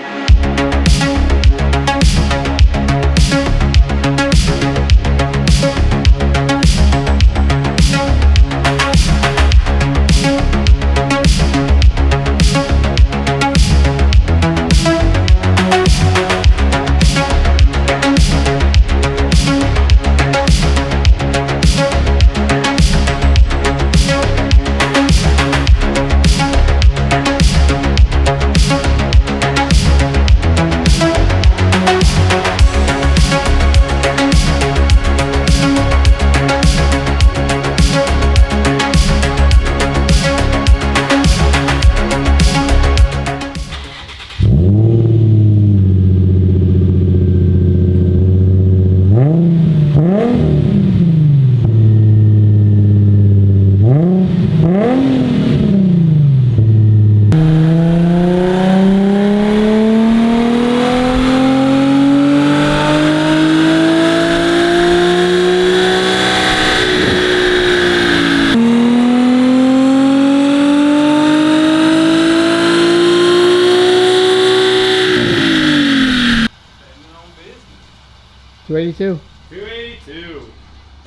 $282. 282.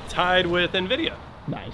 Tied with Invidia. Nice.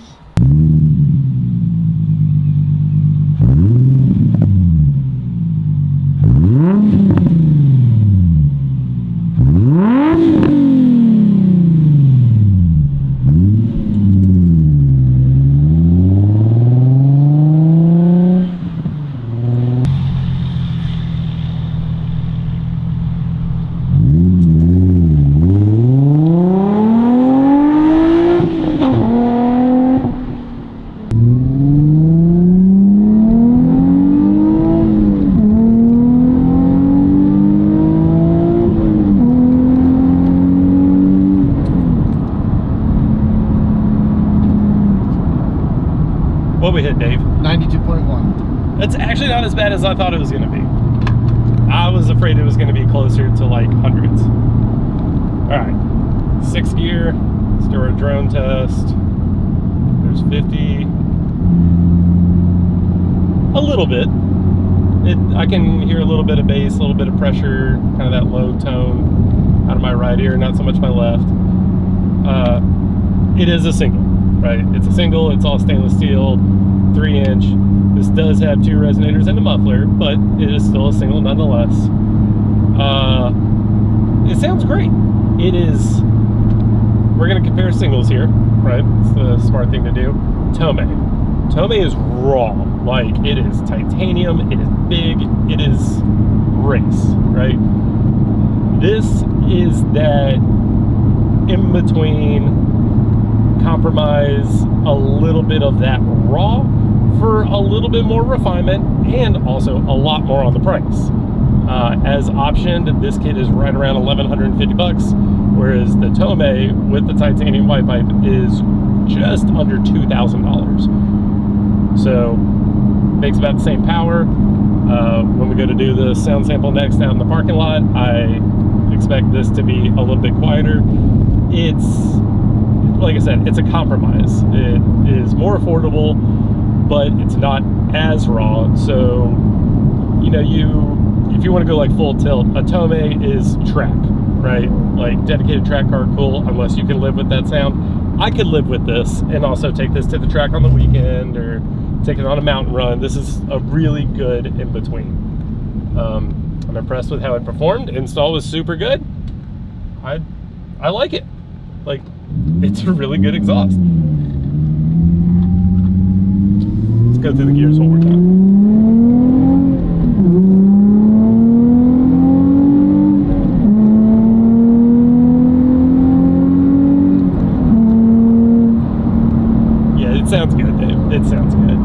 What we hit, Dave? 92.1. That's actually not as bad as I thought it was going to be. I was afraid it was going to be closer to like hundreds. All right, 6th gear. Let's do our drone test. There's 50. A little bit. I can hear a little bit of bass, a little bit of pressure, kind of that low tone out of my right ear, not so much my left. It is a single, right? It's a single, it's all stainless steel, 3-inch. This does have 2 resonators and a muffler, but it is still a single nonetheless. It sounds great. It is, we're gonna compare singles here, right? It's the smart thing to do. Tomei. Tomei is raw. Like, it is titanium, it is big, it is race, right? This is that in between compromise, a little bit of that raw for a little bit more refinement, and also a lot more on the price. As optioned, this kit is right around $1,150, whereas the Tomei with the titanium white pipe is just under $2,000. So makes about the same power, When we go to do the sound sample next out in the parking lot, I expect this to be a little bit quieter. It's, like I said, it's a compromise. It is more affordable, but it's not as raw. So, you know, if you want to go like full tilt, a Tomei is track, right? Like dedicated track car, cool, unless you can live with that sound. I could live with this and also take this to the track on the weekend or take it on a mountain run. This is a really good in between. I'm impressed with how it performed. Install was super good. I like it. Like, it's a really good exhaust. Let's go through the gears one more time. It sounds good, Dave. It sounds good.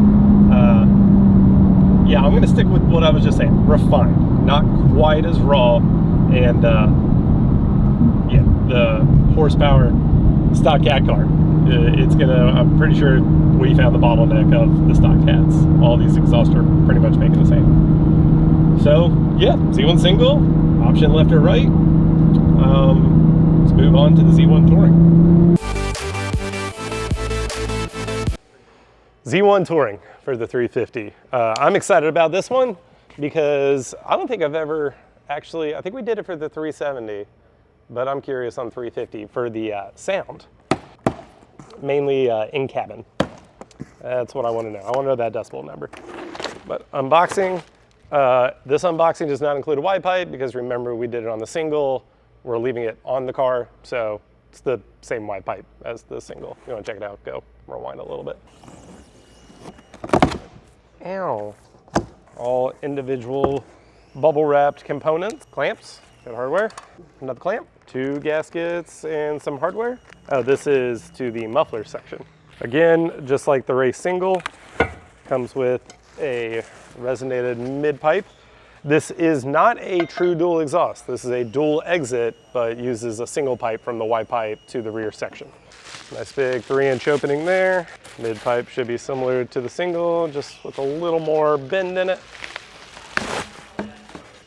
Yeah, I'm going to stick with what I was just saying. Refined. Not quite as raw. And, yeah, the horsepower stock cat car. It's going to, I'm pretty sure we found the bottleneck of the stock cats. All these exhausts are pretty much making the same. So, yeah, Z1 single, option left or right. Let's move on to the Z1 Touring. Z1 Touring for the 350. I'm excited about this one because I don't think I've ever actually, I think we did it for the 370, but I'm curious on 350 for the sound, mainly in cabin. That's what I want to know. I want to know that decibel number. But unboxing, this unboxing does not include a wide pipe because remember we did it on the single. We're leaving it on the car, so it's the same wide pipe as the single. If you want to check it out, go rewind a little bit. Ow. All individual bubble wrapped components, clamps, good hardware, another clamp, 2 gaskets and some hardware. Oh, this is to the muffler section. Again, just like the race single, comes with a resonated mid pipe. This is not a true dual exhaust. This is a dual exit, but uses a single pipe from the wide pipe to the rear section. Nice big 3-inch opening there. Mid pipe should be similar to the single, just with a little more bend in it.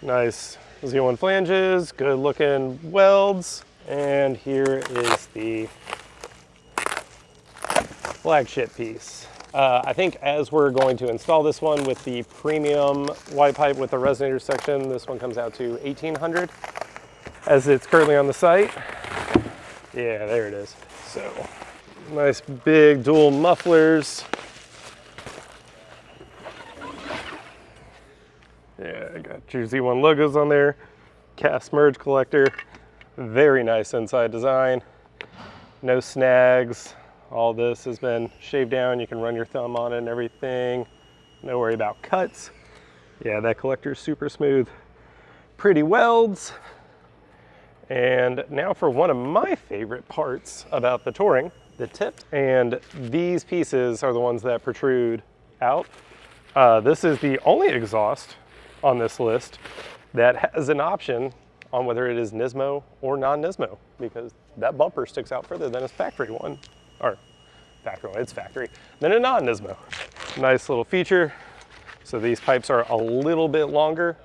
Nice Z1 flanges, good looking welds. And here is the flagship piece. I think as we're going to install this one with the premium wide pipe with the resonator section, this one comes out to $1,800 as it's currently on the site. Yeah, there it is. So, nice big dual mufflers. Yeah, I got your Z1 logos on there. Cast merge collector. Very nice inside design. No snags. All this has been shaved down. You can run your thumb on it and everything. No worry about cuts. Yeah, that collector is super smooth. Pretty welds. And now for one of my favorite parts about the Touring, the tip. And these pieces are the ones that protrude out. This is the only exhaust on this list that has an option on whether it is Nismo or non-Nismo, because that bumper sticks out further than its factory one. Or factory one, it's factory, than a non-Nismo. Nice little feature. So these pipes are a little bit longer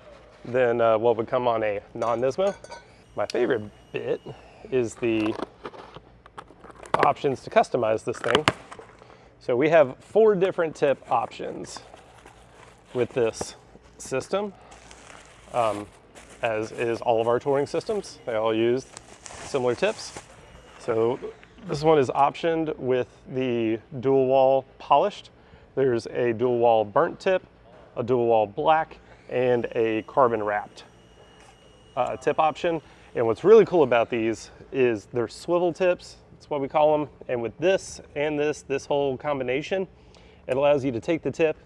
than what would come on a non-Nismo. My favorite bit is the options to customize this thing. So we have 4 different tip options with this system, as is all of our Touring systems. They all use similar tips. So this one is optioned with the dual wall polished. There's a dual wall burnt tip, a dual wall black, and a carbon wrapped tip option. And what's really cool about these is they're swivel tips, that's what we call them. And with this and this whole combination, it allows you to take the tip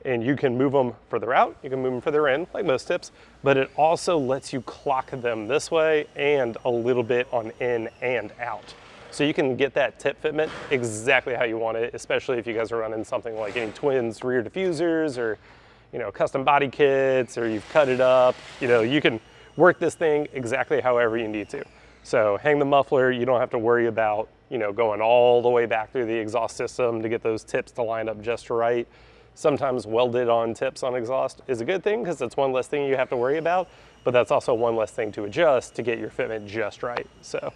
and you can move them further out, you can move them further in, like most tips, but it also lets you clock them this way and a little bit on in and out. So you can get that tip fitment exactly how you want it, especially if you guys are running something like any twins rear diffusers or, you know, custom body kits, or you've cut it up. You know, you can work this thing exactly however you need to. So hang the muffler, you don't have to worry about, you know, going all the way back through the exhaust system to get those tips to line up just right. sometimes welded on tips on exhaust is a good thing because it's one less thing you have to worry about, but that's also one less thing to adjust to get your fitment just right. So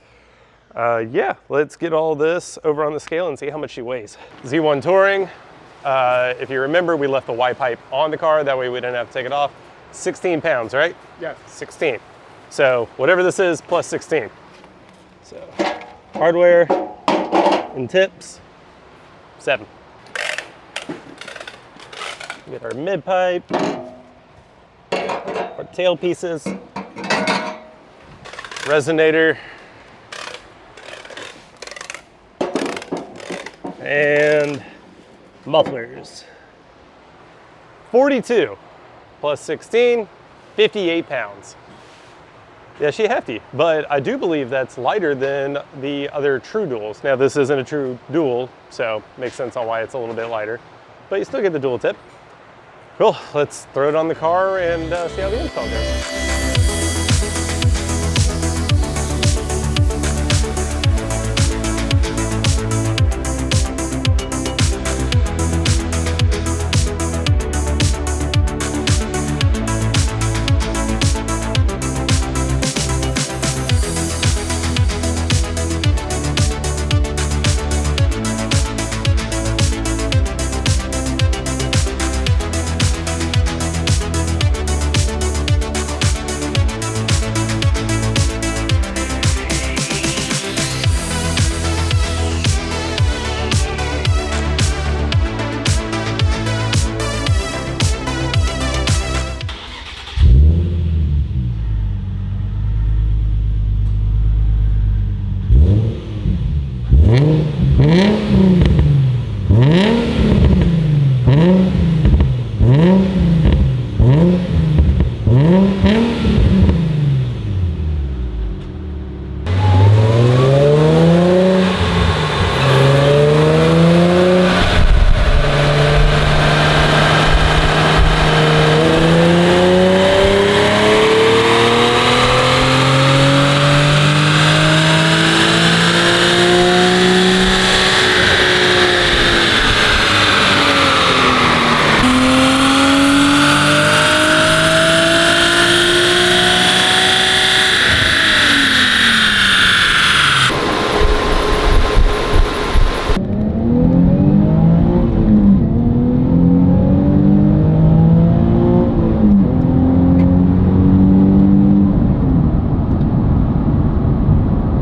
yeah, let's get all this over on the scale and see how much she weighs. Z1 Touring, if you remember, we left the Y pipe on the car, that way we didn't have to take it off. 16 pounds, right? Yes. 16. So whatever this is, plus 16. So hardware and tips, 7. Get our mid pipe, our tail pieces, resonator, and mufflers. 42 plus 16, 58 pounds. Yeah, she's hefty, but I do believe that's lighter than the other true duals. Now this isn't a true dual, so makes sense on why it's a little bit lighter, but you still get the dual tip. Cool, let's throw it on the car and see how the install goes.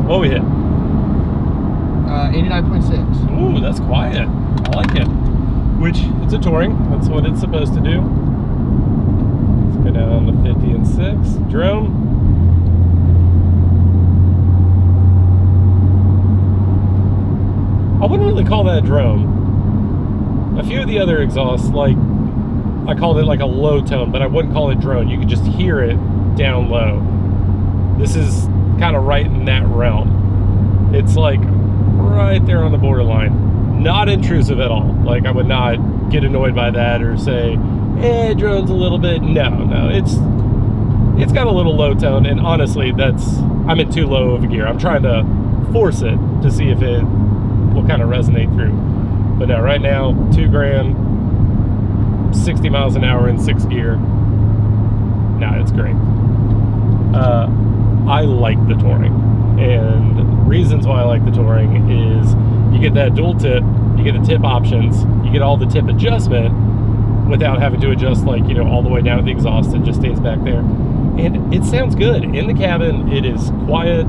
What we hit? 89.6. Ooh, that's quiet. I like it. Which, it's a touring. That's what it's supposed to do. Let's go down to 50 and 6. Drone. I wouldn't really call that a drone. A few of the other exhausts, like, I called it like a low tone, but I wouldn't call it drone. You could just hear it down low. This is kind of right in that realm. It's like right there on the borderline. Not intrusive at all. Like, I would not get annoyed by that or say, eh, drone's a little bit. No, it's got a little low tone, and honestly, I'm in too low of a gear. I'm trying to force it to see if it will kind of resonate through. But no, right now, 2 grand, 60 miles an hour in 6th gear. No, it's great. I like the touring, and reasons why I like the touring is you get that dual tip, you get the tip options, you get all the tip adjustment without having to adjust, like, you know, all the way down to the exhaust. It just stays back there, and it sounds good in the cabin. It is quiet.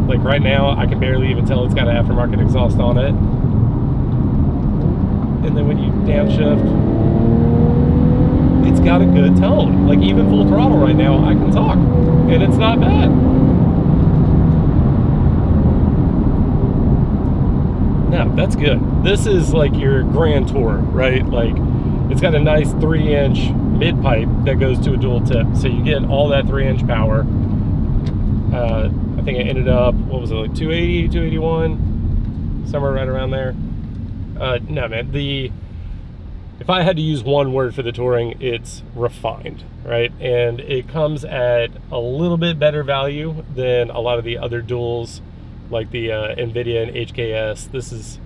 Like right now, I can barely even tell it's got an aftermarket exhaust on it. And then when you downshift, it's got a good tone. Like, even full throttle right now, I can talk, and it's not bad. No, that's good. This is like your Grand Tour, right? Like, it's got a nice 3-inch mid pipe that goes to a dual tip, so you get all that 3-inch power. I think it ended up, what was it, like 280, 281, somewhere right around there. No, man, if I had to use one word for the touring, it's refined, right? And it comes at a little bit better value than a lot of the other duals, like the Invidia and HKS. This is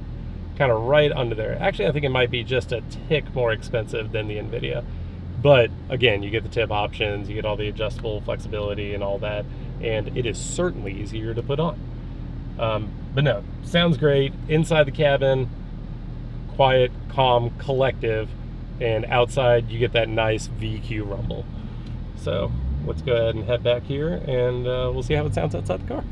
kind of right under there. Actually, I think it might be just a tick more expensive than the Invidia. But again, you get the tip options, you get all the adjustable flexibility and all that, and it is certainly easier to put on. But no, sounds great. Inside the cabin, quiet, calm, collective, and outside you get that nice VQ rumble. So let's go ahead and head back here, and we'll see how it sounds outside the car.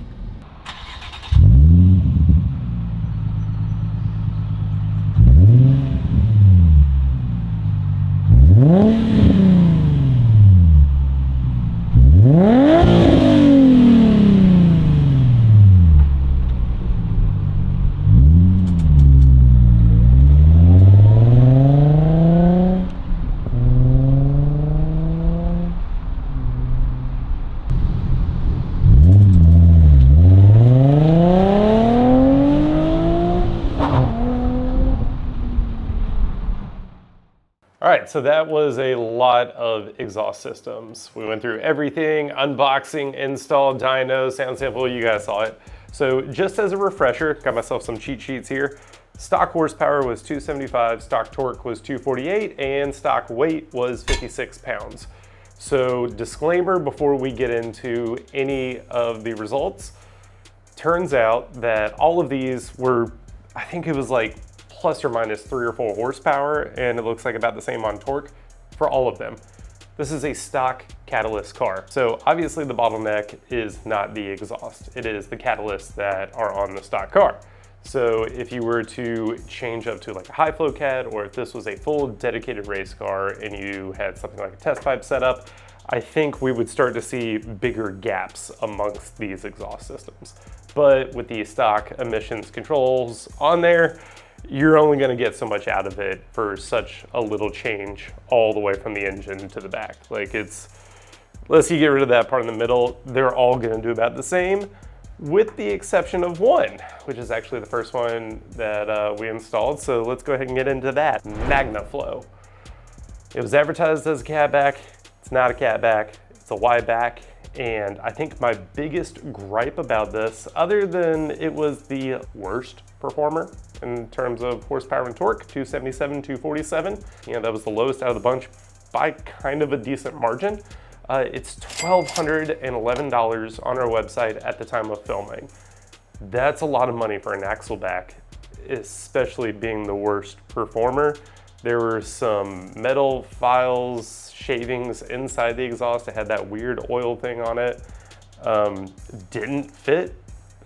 All right, so that was a lot of exhaust systems. We went through everything, unboxing, install, dyno, sound sample, you guys saw it. So just as a refresher, got myself some cheat sheets here. Stock horsepower was 275, stock torque was 248, and stock weight was 56 pounds. So disclaimer before we get into any of the results, turns out that all of these were, I think it was like plus or minus 3 or 4 horsepower, and it looks like about the same on torque for all of them. This is a stock catalyst car. So obviously the bottleneck is not the exhaust, it is the catalysts that are on the stock car. So if you were to change up to like a high flow cat, or if this was a full dedicated race car and you had something like a test pipe set up, I think we would start to see bigger gaps amongst these exhaust systems. But with the stock emissions controls on there, you're only going to get so much out of it for such a little change all the way from the engine to the back. Like unless you get rid of that part in the middle, they're all going to do about the same, with the exception of one, which is actually the first one that we installed. So let's go ahead and get into that. Magnaflow. It was advertised as a catback. It's not a catback, it's a Y-back. And I think my biggest gripe about this, other than it was the worst performer in terms of horsepower and torque, 277, 247, you know, that was the lowest out of the bunch by kind of a decent margin. It's $1,211 on our website at the time of filming. That's a lot of money for an axle back, especially being the worst performer. There were some metal files, shavings inside the exhaust. It had that weird oil thing on it. Didn't fit.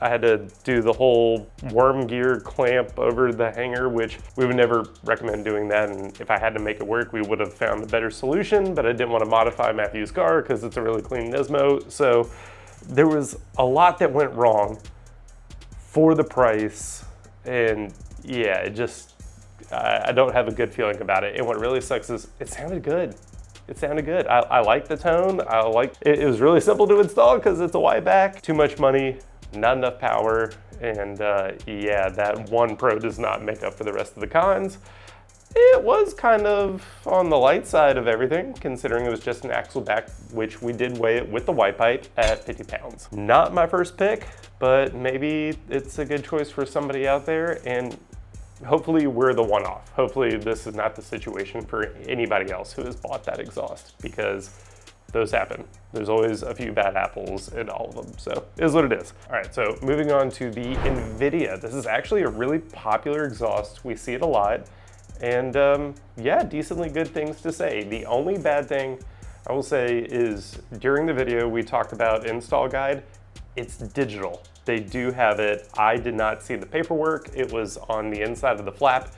I had to do the whole worm gear clamp over the hanger, which we would never recommend doing that. And if I had to make it work, we would have found a better solution, but I didn't want to modify Matthew's car because it's a really clean Nismo. So there was a lot that went wrong for the price. And yeah, it just, I don't have a good feeling about it. And what really sucks is it sounded good. It sounded good. I like the tone. It was really simple to install because it's a Y-back. Too much money, not enough power, and yeah, that one pro does not make up for the rest of the cons. It was kind of on the light side of everything, considering it was just an axle back, which we did weigh it with the Y pipe at 50 pounds. Not my first pick, but maybe it's a good choice for somebody out there, and hopefully we're the one-off. Hopefully this is not the situation for anybody else who has bought that exhaust, because those happen. There's always a few bad apples in all of them, so it is what it is. All right, so moving on to the Invidia. This is actually a really popular exhaust. We see it a lot, and yeah, decently good things to say. The only bad thing I will say is during the video we talked about install guide. It's digital. They do have it. I did not see the paperwork. It was on the inside of the flap.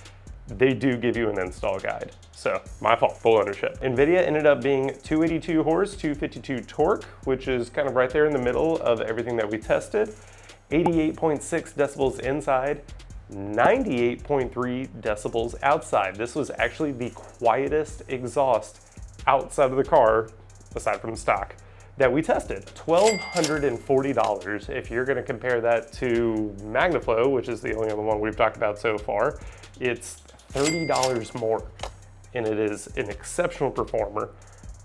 They do give you an install guide. So my fault, full ownership. Invidia ended up being 282 horse, 252 torque, which is kind of right there in the middle of everything that we tested. 88.6 decibels inside, 98.3 decibels outside. This was actually the quietest exhaust outside of the car, aside from stock, that we tested. $1,240. If you're gonna compare that to Magnaflow, which is the only other one we've talked about so far, it's $30 more, and it is an exceptional performer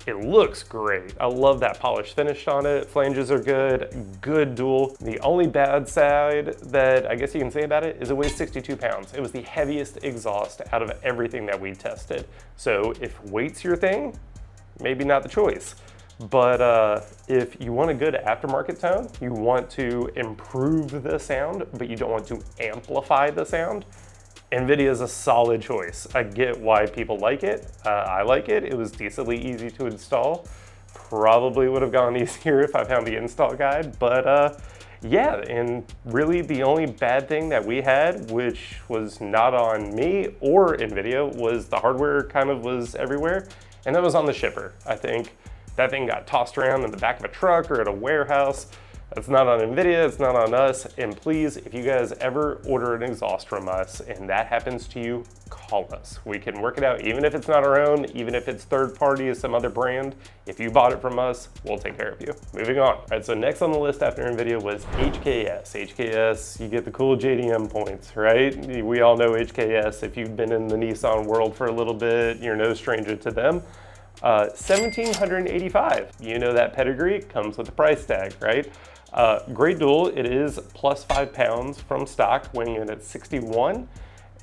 It looks great. I love that polished finish on it. Flanges are good dual. The only bad side that I guess you can say about it is it weighs 62 pounds. It was the heaviest exhaust out of everything that we tested. So if weight's your thing, maybe not the choice. But if you want a good aftermarket tone, you want to improve the sound, but you don't want to amplify the sound, Invidia is a solid choice. I get why people like it. I like it. It was decently easy to install. Probably would have gone easier if I found the install guide, but yeah, and really the only bad thing that we had, which was not on me or Invidia, was the hardware kind of was everywhere, and that was on the shipper. I think that thing got tossed around in the back of a truck or at a warehouse. That's not on Invidia, it's not on us. And please, if you guys ever order an exhaust from us and that happens to you, call us. We can work it out, even if it's not our own, even if it's third party or some other brand. If you bought it from us, we'll take care of you. Moving on. All right, so next on the list after Invidia was HKS. HKS, you get the cool JDM points, right? We all know HKS. If you've been in the Nissan world for a little bit, you're no stranger to them. 1,785. You know that pedigree comes with a price tag, right? Great dual. It is plus 5 pounds from stock, weighing in at 61,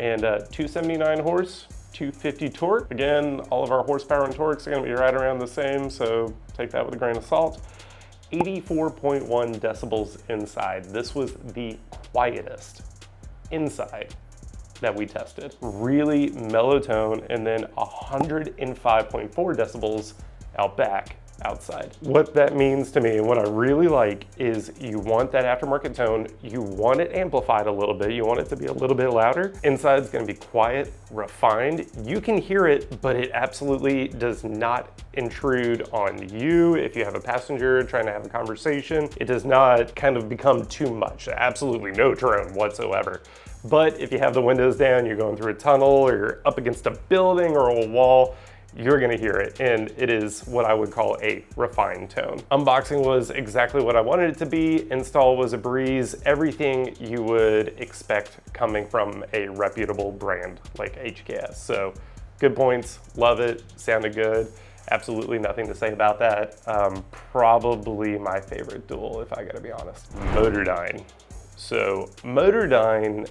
and 279 horse, 250 torque. Again, all of our horsepower and torques are going to be right around the same, so take that with a grain of salt. 84.1 decibels inside. This was the quietest inside that we tested. Really mellow tone, and then 105.4 decibels out back, outside. What that means to me and what I really like is you want that aftermarket tone, you want it amplified a little bit, you want it to be a little bit louder. Inside's gonna be quiet, refined. You can hear it, but it absolutely does not intrude on you. If you have a passenger trying to have a conversation, it does not kind of become too much. Absolutely no drone whatsoever. But if you have the windows down, you're going through a tunnel or you're up against a building or a wall, you're gonna hear it, and it is what I would call a refined tone. Unboxing was exactly what I wanted it to be. Install was a breeze. Everything you would expect coming from a reputable brand like HKS. So good points, love it, sounded good. Absolutely nothing to say about that. Probably my favorite dual, if I gotta be honest. Motordyne. So Motordyne,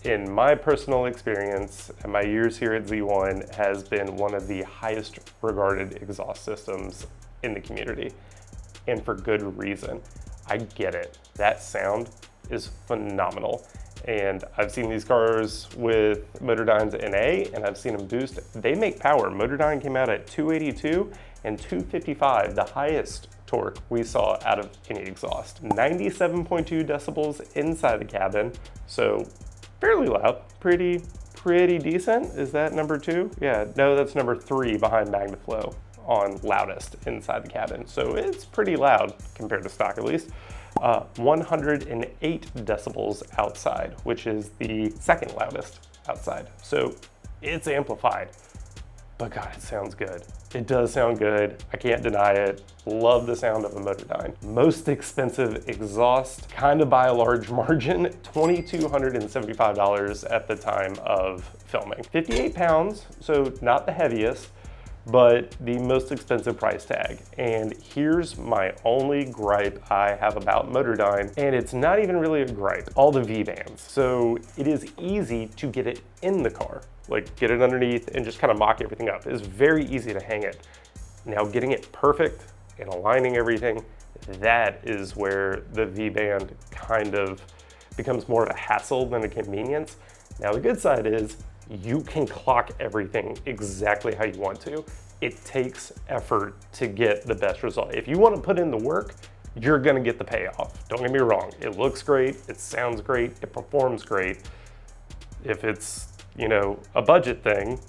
in my personal experience and my years here at Z1, has been one of the highest regarded exhaust systems in the community, and for good reason. I get it. That sound is phenomenal. And I've seen these cars with Motordyne's NA, and I've seen them boost. They make power. Motordyne came out at 282 and 255, the highest torque we saw out of any exhaust. 97.2 decibels inside the cabin, so fairly loud, pretty decent. Is that number 2? Yeah, no, that's number 3 behind Magnaflow on loudest inside the cabin. So it's pretty loud compared to stock at least. 108 decibels outside, which is the second loudest outside. So it's amplified, but God, it sounds good. It does sound good. I can't deny it. Love the sound of a Motordyne. Most expensive exhaust, kind of by a large margin, $2,275 at the time of filming. 58 pounds, so not the heaviest, but the most expensive price tag. And here's my only gripe I have about Motordyne, and it's not even really a gripe, all the V-bands. So it is easy to get it in the car, like get it underneath and just kind of mock everything up. It's very easy to hang it. Now getting it perfect and aligning everything, that is where the V-band kind of becomes more of a hassle than a convenience. Now the good side is you can clock everything exactly how you want to. It takes effort to get the best result. If you want to put in the work, you're gonna get the payoff. Don't get me wrong, it looks great, it sounds great, it performs great. If it's, you know, a budget thing,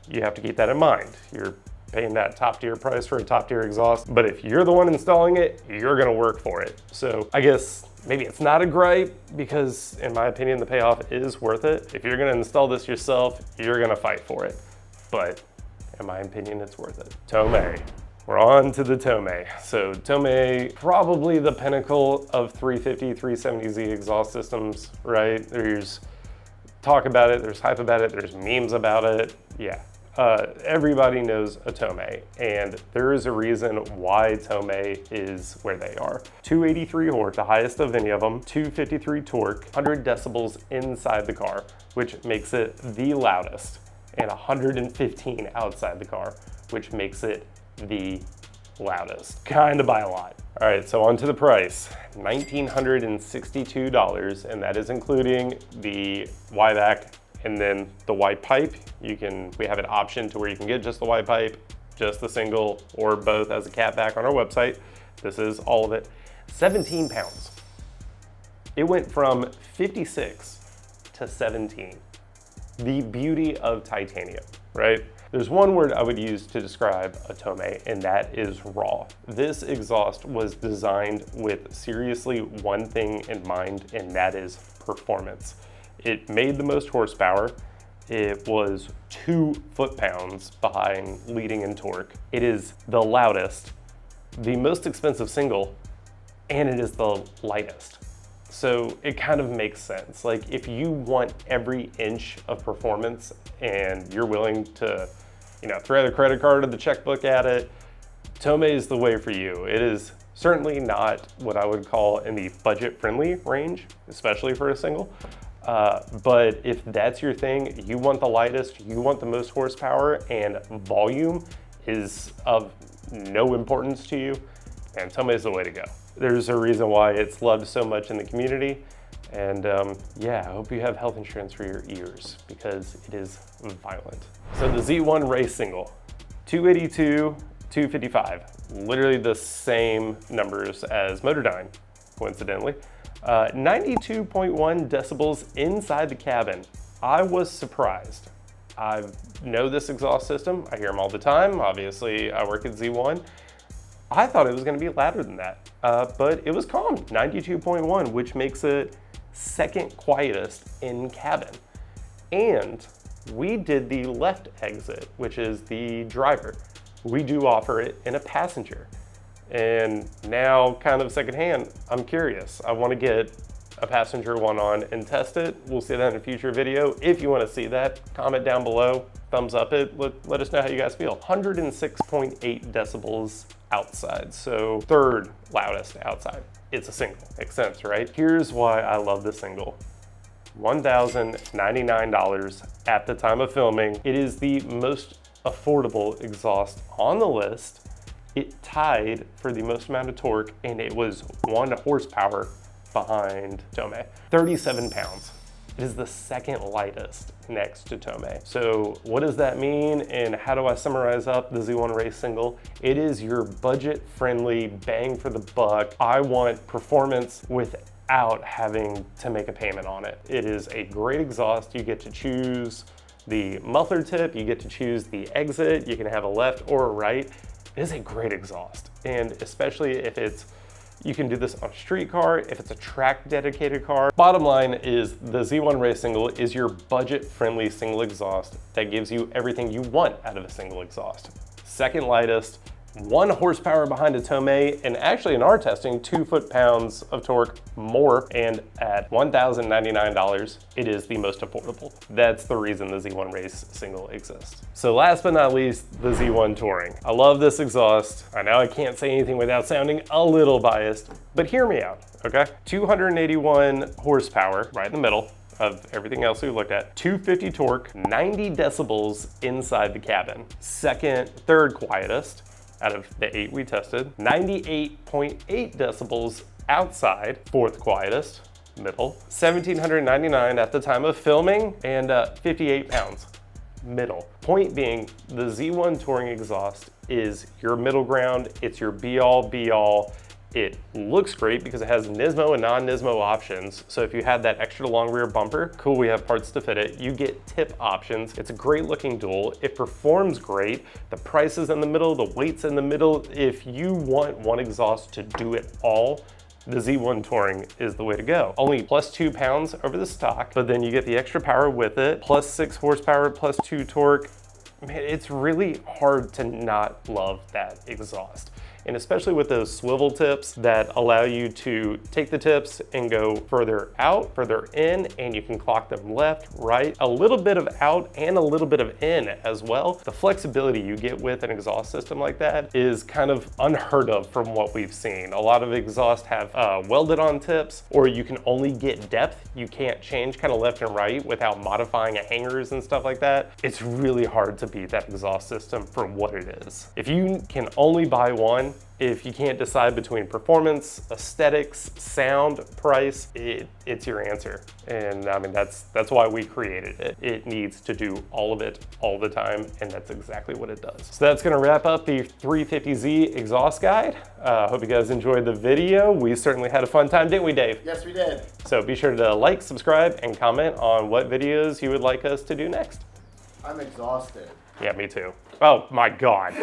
you have to keep that in mind. You're paying that top tier price for a top tier exhaust, but if you're the one installing it, you're gonna work for it. So I guess maybe it's not a gripe because in my opinion, the payoff is worth it. If you're gonna install this yourself, you're gonna fight for it. But in my opinion, it's worth it. Tomei. We're on to the Tomei. So Tomei, probably the pinnacle of 350, 370Z exhaust systems, right? There's talk about it, there's hype about it, there's memes about it. Yeah, Everybody knows a Tomei, and there is a reason why Tomei is where they are. 283 horse, the highest of any of them, 253 torque, 100 decibels inside the car, which makes it the loudest, and 115 outside the car, which makes it the loudest, kind of by a lot. All right, so on to the price, $1,962, and that is including the Y-back and then the white pipe. We have an option to where you can get just the white pipe, just the single, or both as a cat back on our website. This is all of it. 17 pounds. It went from 56 to 17. The beauty of titanium, right? There's one word I would use to describe a Tomei, and that is raw. This exhaust was designed with seriously one thing in mind, and that is performance. It made the most horsepower. It was 2 foot-pounds behind leading in torque. It is the loudest, the most expensive single, and it is the lightest. So it kind of makes sense. Like, if you want every inch of performance and you're willing to, throw the credit card or the checkbook at it, Tomei is the way for you. It is certainly not what I would call in the budget-friendly range, especially for a single. But if that's your thing, you want the lightest, you want the most horsepower, and volume is of no importance to you, and Tomei is the way to go. There's a reason why it's loved so much in the community, and yeah, I hope you have health insurance for your ears, because it is violent. So the Z1 race single, 282, 255, literally the same numbers as Motordyne, coincidentally. 92.1 decibels inside the cabin. I was surprised. I know this exhaust system. I hear them all the time. Obviously, I work at Z1. I thought it was going to be louder than that, but it was calm, 92.1, which makes it second quietest in cabin. And we did the left exit, which is the driver. We do offer it in a passenger. And now, kind of secondhand, I'm curious. I want to get a passenger one on and test it. We'll see that in a future video. If you want to see that, comment down below, thumbs up it, let us know how you guys feel. 106.8 decibels outside, so third loudest outside. It's a single, makes sense, right? Here's why I love the single. $1,099 at the time of filming. It is the most affordable exhaust on the list. It tied for the most amount of torque, and it was 1 horsepower behind Tomei. 37 pounds. It is the second lightest next to Tomei. So what does that mean, and how do I summarize up the Z1 race single? It is your budget-friendly, bang for the buck. I want performance without having to make a payment on it. It is a great exhaust. You get to choose the muffler tip, you get to choose the exit, you can have a left or a right. It is a great exhaust, and especially if you can do this on a street car, if it's a track dedicated car. Bottom line is the Z1 race single is your budget-friendly single exhaust that gives you everything you want out of a single exhaust. Second lightest, 1 horsepower behind a Tomei, and actually in our testing, 2 foot-pounds of torque more, and at $1,099, it is the most affordable. That's the reason the Z1 race single exists. So last but not least, the Z1 Touring. I love this exhaust. I know I can't say anything without sounding a little biased, but hear me out, okay? 281 horsepower, right in the middle of everything else we looked at. 250 torque, 90 decibels inside the cabin. Third quietest out of the 8 we tested. 98.8 decibels outside, 4th quietest, middle. 1,799 at the time of filming, and 58 pounds, middle. Point being, the Z1 Touring exhaust is your middle ground. It's your be-all, be-all. It looks great because it has Nismo and non-Nismo options. So if you had that extra long rear bumper, cool, we have parts to fit it. You get tip options. It's a great looking dual. It performs great. The price is in the middle, the weight's in the middle. If you want one exhaust to do it all, the Z1 Touring is the way to go. Only plus 2 pounds over the stock, but then you get the extra power with it, plus 6 horsepower, plus 2 torque. Man, it's really hard to not love that exhaust. and especially with those swivel tips that allow you to take the tips and go further out, further in, and you can clock them left, right, a little bit of out and a little bit of in as well. The flexibility you get with an exhaust system like that is kind of unheard of from what we've seen. A lot of exhausts have welded on tips, or you can only get depth. You can't change kind of left and right without modifying hangers and stuff like that. It's really hard to beat that exhaust system for what it is. If you can only buy one, if you can't decide between performance, aesthetics, sound, price, it's your answer. And I mean, that's why we created it. It needs to do all of it all the time, and that's exactly what it does. So that's gonna wrap up the 350Z exhaust guide. Hope you guys enjoyed the video. We certainly had a fun time, didn't we, Dave? Yes, we did. So be sure to like, subscribe, and comment on what videos you would like us to do next. I'm exhausted. Yeah, me too. Oh my God.